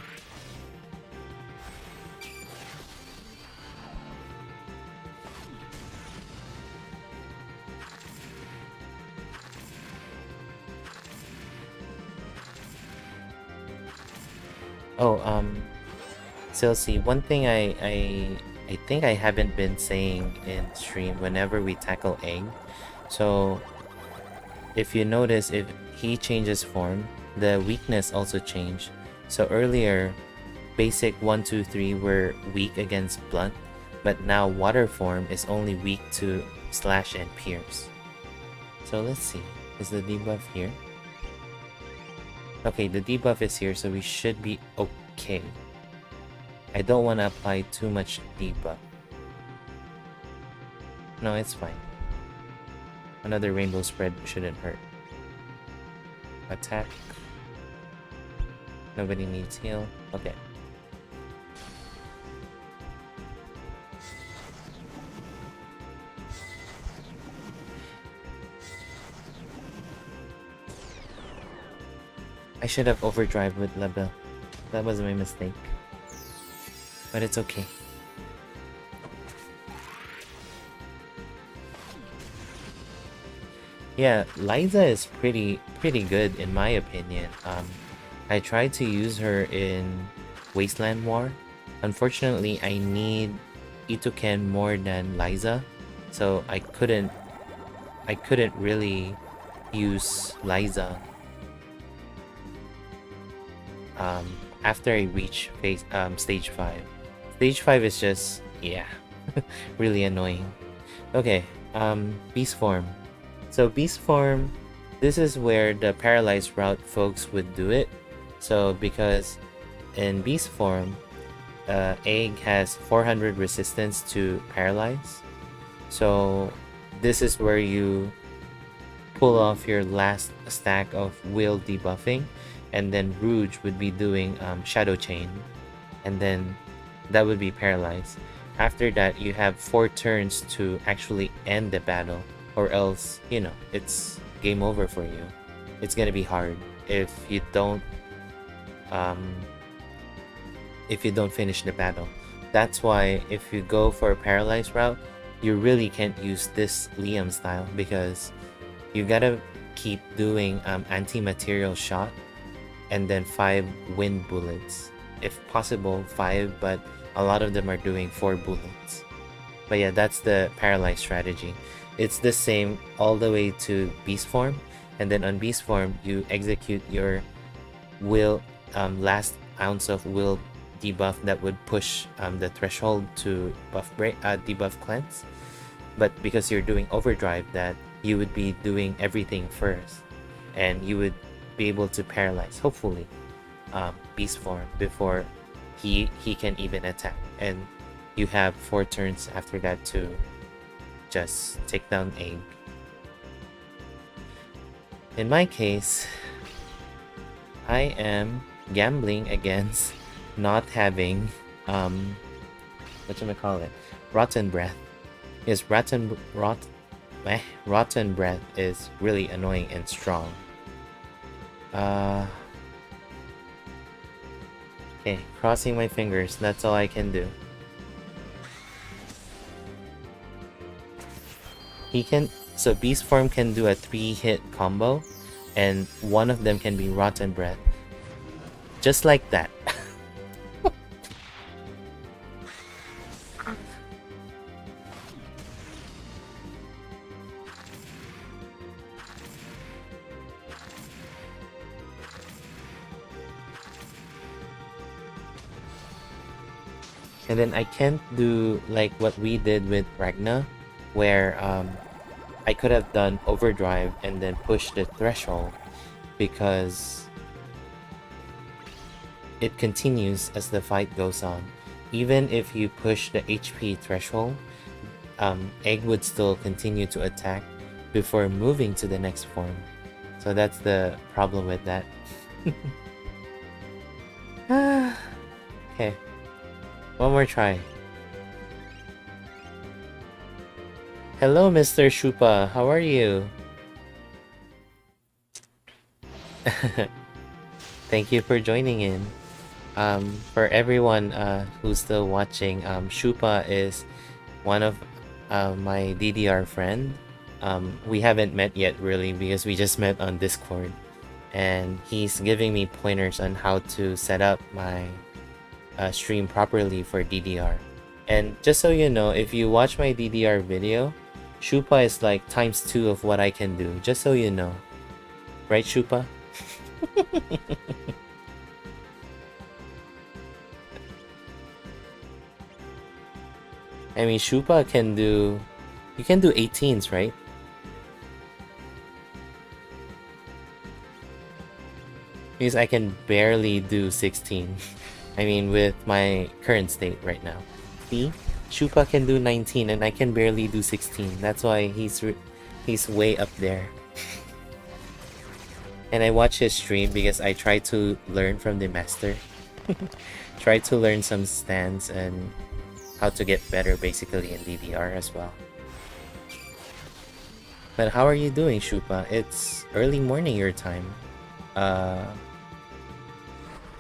Oh, Silsey, one thing I think I haven't been saying in stream whenever we tackle Egg. So, if you notice, if he changes form, the weakness also changed. So earlier, basic 1, 2, 3 were weak against blunt, but now water form is only weak to slash and pierce. So let's see, is the debuff here? Okay, the debuff is here, so we should be okay. I don't want to apply too much debuff. No, it's fine. Another rainbow spread shouldn't hurt. Attack. Nobody needs heal. Okay. I should have overdrive with Labelle. That was my mistake. But it's okay. Yeah, Liza is pretty good in my opinion. I tried to use her in Wasteland War. Unfortunately, I need Ituken more than Liza, so I couldn't really use Liza after I reach stage 5. Stage 5 is just, yeah, really annoying. Okay, Beast Form. So Beast Form, this is where the Paralyzed route folks would do it. So because in Beast Form, Egg has 400 resistance to Paralyze. So this is where you pull off your last stack of Will debuffing, and then Rouge would be doing Shadow Chain, and then that would be Paralyzed. After that, you have 4 turns to actually end the battle, or else, you know, it's game over for you. It's gonna be hard um, if you don't finish the battle. That's why if you go for a Paralyzed route, you really can't use this Liam style, because you gotta keep doing anti-material shot and then 5 wind bullets. If possible, 5, but a lot of them are doing 4 bullets. But yeah, that's the Paralyzed strategy. It's the same all the way to Beast Form, and then on Beast Form, you execute your Will, last ounce of Will debuff that would push the threshold to debuff cleanse. But because you're doing overdrive, that you would be doing everything first, and you would be able to paralyze, hopefully, Beast Form before he can even attack, and you have 4 turns after that to just take down Egg. In my case, I am gambling against not having whatchamacallit, Rotten Breath. Yes, Rotten Breath is really annoying and strong. Okay, crossing my fingers, that's all I can do. So Beast Form can do a 3-hit combo, and one of them can be Rotten Breath. Just like that. And then I can't do like what we did with Ragna, where I could have done overdrive and then push the threshold, because it continues as the fight goes on. Even if you push the HP threshold, Egg would still continue to attack before moving to the next form. So that's the problem with that. Okay. One more try. Hello, Mr. Shupa. How are you? Thank you for joining in. For everyone who's still watching, Shupa is one of my DDR friend. We haven't met yet, really, because we just met on Discord. And he's giving me pointers on how to set up my stream properly for DDR. And just so you know, if you watch my DDR video, Shupa is like ×2 of what I can do, just so you know. Right, Shupa? I mean, Shupa can do... You can do 18s, right? Because I can barely do 16. I mean, with my current state right now. See? Shupa can do 19 and I can barely do 16. That's why he's way up there. And I watch his stream because I try to learn from the master. Try to learn some stands and how to get better basically in DDR as well. But how are you doing, Shupa? It's early morning your time.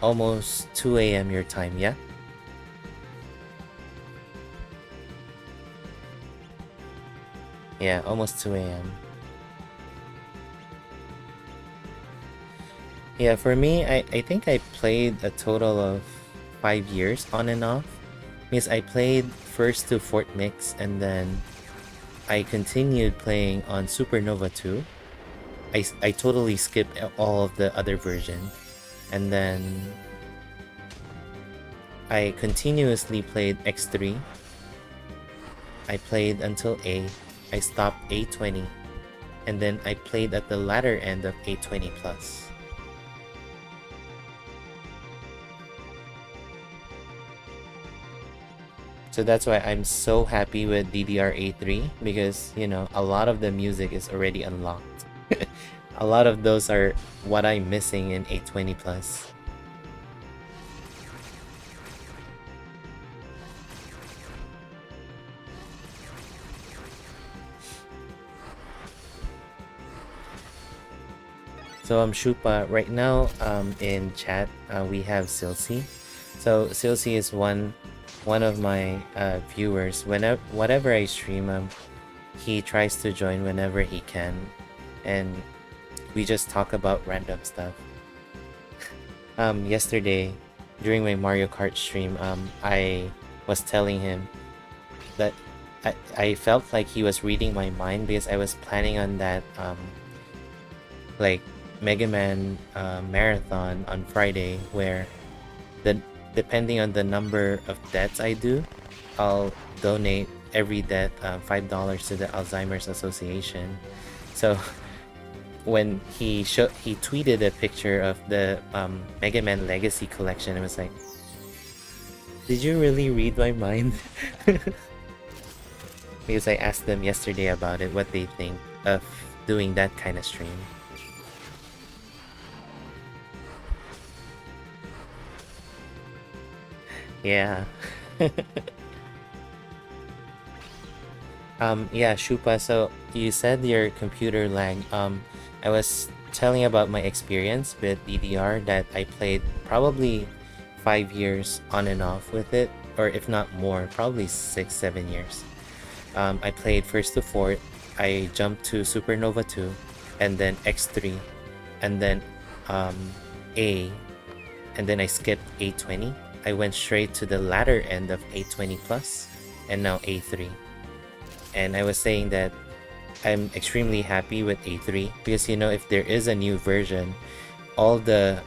Almost 2 a.m. your time, yeah? Yeah, almost 2 a.m. Yeah, for me, I think I played a total of 5 years on and off. Because I played first to Fort Mix, and then I continued playing on Supernova 2. I totally skipped all of the other versions. And then I continuously played X3. I played until A. I stopped A20, and then I played at the latter end of A20 plus. So that's why I'm so happy with DDR A3 because, you know, a lot of the music is already unlocked. A lot of those are what I'm missing in A20 plus. So Shupa, right now in chat we have Silsi. So Silsi is one of my viewers. Whatever I stream, he tries to join whenever he can, and we just talk about random stuff. Yesterday during my Mario Kart stream, I was telling him that I felt like he was reading my mind because I was planning on that like Mega Man marathon on Friday, where the depending on the number of deaths I do, I'll donate every death $5 to the Alzheimer's Association. So when he tweeted a picture of the Mega Man Legacy collection, I was like, did you really read my mind? Because I asked them yesterday about it, what they think of doing that kind of stream. Yeah. Yeah, Shupa, so you said your computer lag. I was telling about my experience with DDR that I played probably 5 years on and off with it, or if not more, probably 6-7 years. I played first to fourth, I jumped to Supernova 2, and then X3, and then A, and then I skipped A20. I went straight to the latter end of A20 plus, and now A3. And I was saying that I'm extremely happy with A3 because, you know, if there is a new version, all the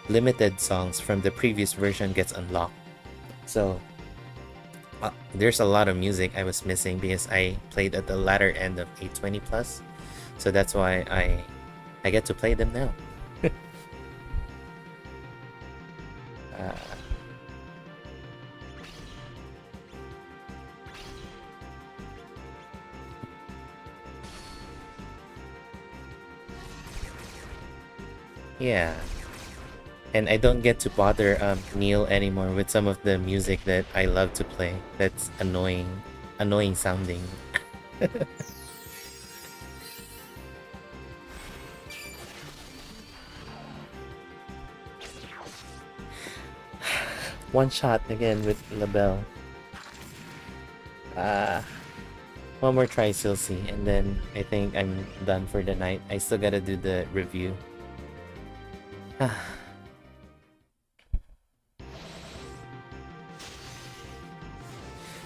limited songs from the previous version gets unlocked. So there's a lot of music I was missing because I played at the latter end of A20 plus. So that's why I get to play them now. Yeah. And I don't get to bother Neil anymore with some of the music that I love to play. That's annoying sounding. One shot again with LaBelle. One more try, Silsey, and then I think I'm done for the night. I still gotta do the review.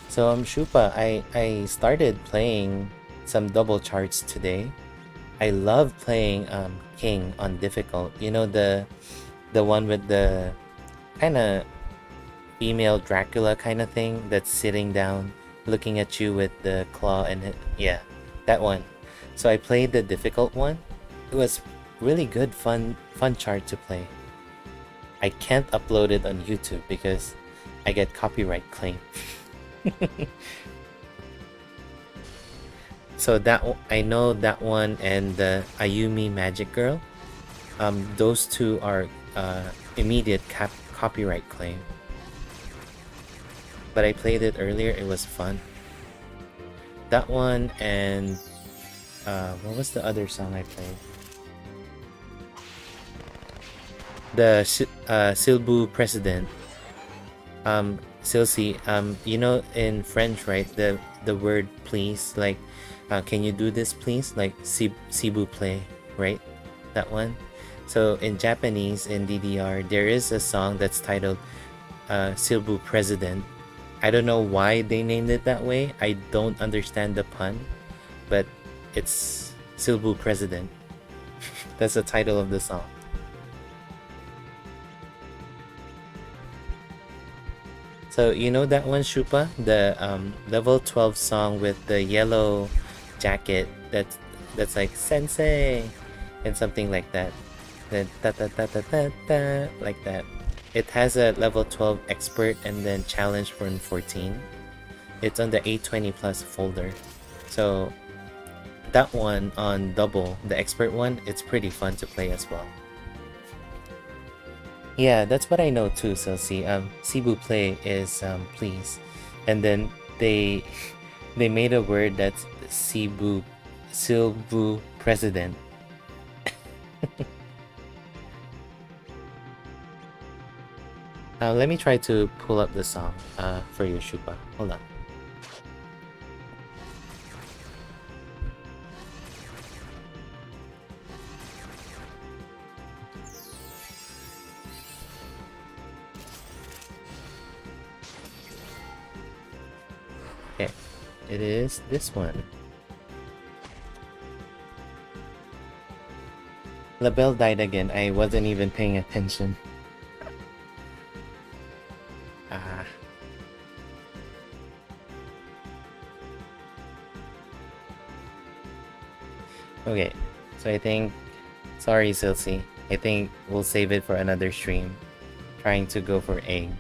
So Shupa, I started playing some double charts today. I love playing King on difficult. You know, the one with the kind of female Dracula kind of thing that's sitting down looking at you with the claw and it, yeah, that one. So I played the difficult one. It was really good, fun chart to play. I can't upload it on YouTube because I get copyright claim. So that I know that one and the Ayumi Magic Girl. Those two are immediate copyright claim. But I played it earlier. It was fun. That one and what was the other song I played? The Silbu President. Silsi, you know in French, right? The word please, like, can you do this please? Like Sibu play, right? That one. So in Japanese, in DDR, there is a song that's titled Silbu President. I don't know why they named it that way. I don't understand the pun, but it's Silbu President. That's the title of the song. So you know that one, Shupa, the level 12 song with the yellow jacket. That's like sensei, and something like that. Then ta ta ta ta ta ta like that. It has a level 12 expert and then challenge for 14. It's on the 820 plus folder. So that one on double, the expert one, it's pretty fun to play as well. Yeah, that's what I know too. So see, Cebu play is please, and then they they made a word that's Cebu president. Let me try to pull up the song for you, Shupa. Hold on. Okay, it is this one. The bell died again. I wasn't even paying attention. Ah. Okay, so I think... Sorry, Silsey. I think we'll save it for another stream. Trying to go for egg.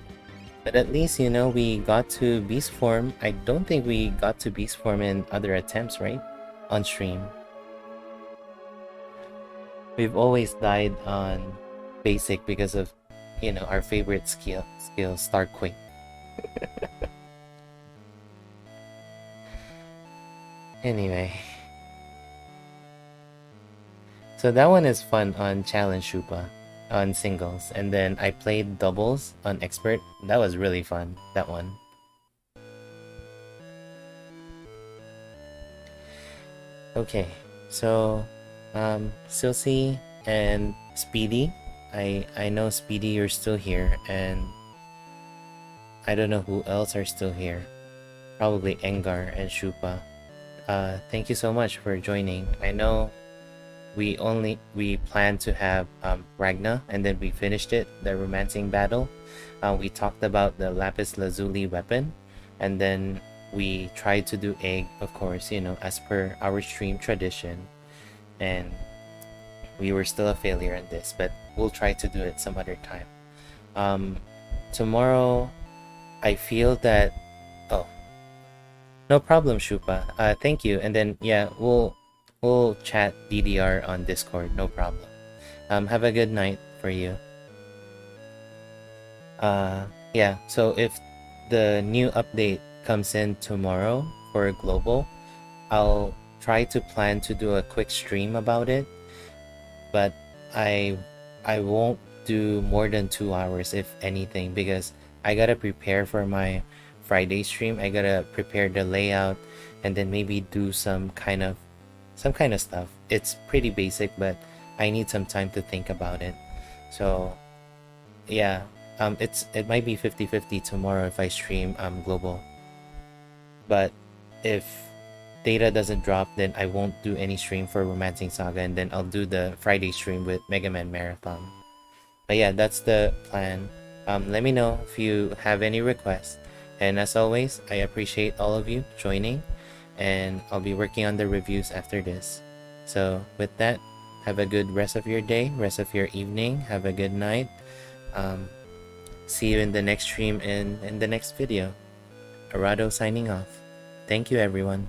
But at least, you know, we got to beast form. I don't think we got to beast form in other attempts, right? On stream. We've always died on basic because of, you know, our favorite skill, Starquake. Anyway. So that one is fun on Challenge Shupa, on singles. And then I played doubles on expert. That was really fun, that one. Okay, so Silsey and Speedy. I know Speedy, you're still here, and I don't know who else are still here. Probably Engar and Shupa. Thank you so much for joining. I know we planned to have Ragna, and then we finished it, the romancing battle. We talked about the lapis lazuli weapon, and then we tried to do egg, of course, you know, as per our stream tradition, and we were still a failure in this, but we'll try to do it some other time. Tomorrow I feel that... Oh, no problem, Shupa. Thank you. And then yeah, we'll chat DDR on Discord, no problem. Have a good night for you. Yeah, so if the new update comes in tomorrow for global, I'll try to plan to do a quick stream about it, but I won't do more than 2 hours if anything, because I gotta prepare for my Friday stream. I gotta prepare the layout and then maybe do some kind of stuff. It's pretty basic, but I need some time to think about it. So yeah, it might be 50-50 tomorrow if I stream global, but if data doesn't drop, then I won't do any stream for Romancing Saga, and then I'll do the Friday stream with Mega Man Marathon. But yeah, that's the plan. Let me know if you have any requests, and as always, I appreciate all of you joining, and I'll be working on the reviews after this. So with that, have a good rest of your day, rest of your evening, have a good night. See you in the next stream and in the next video. Arado signing off. Thank you, everyone.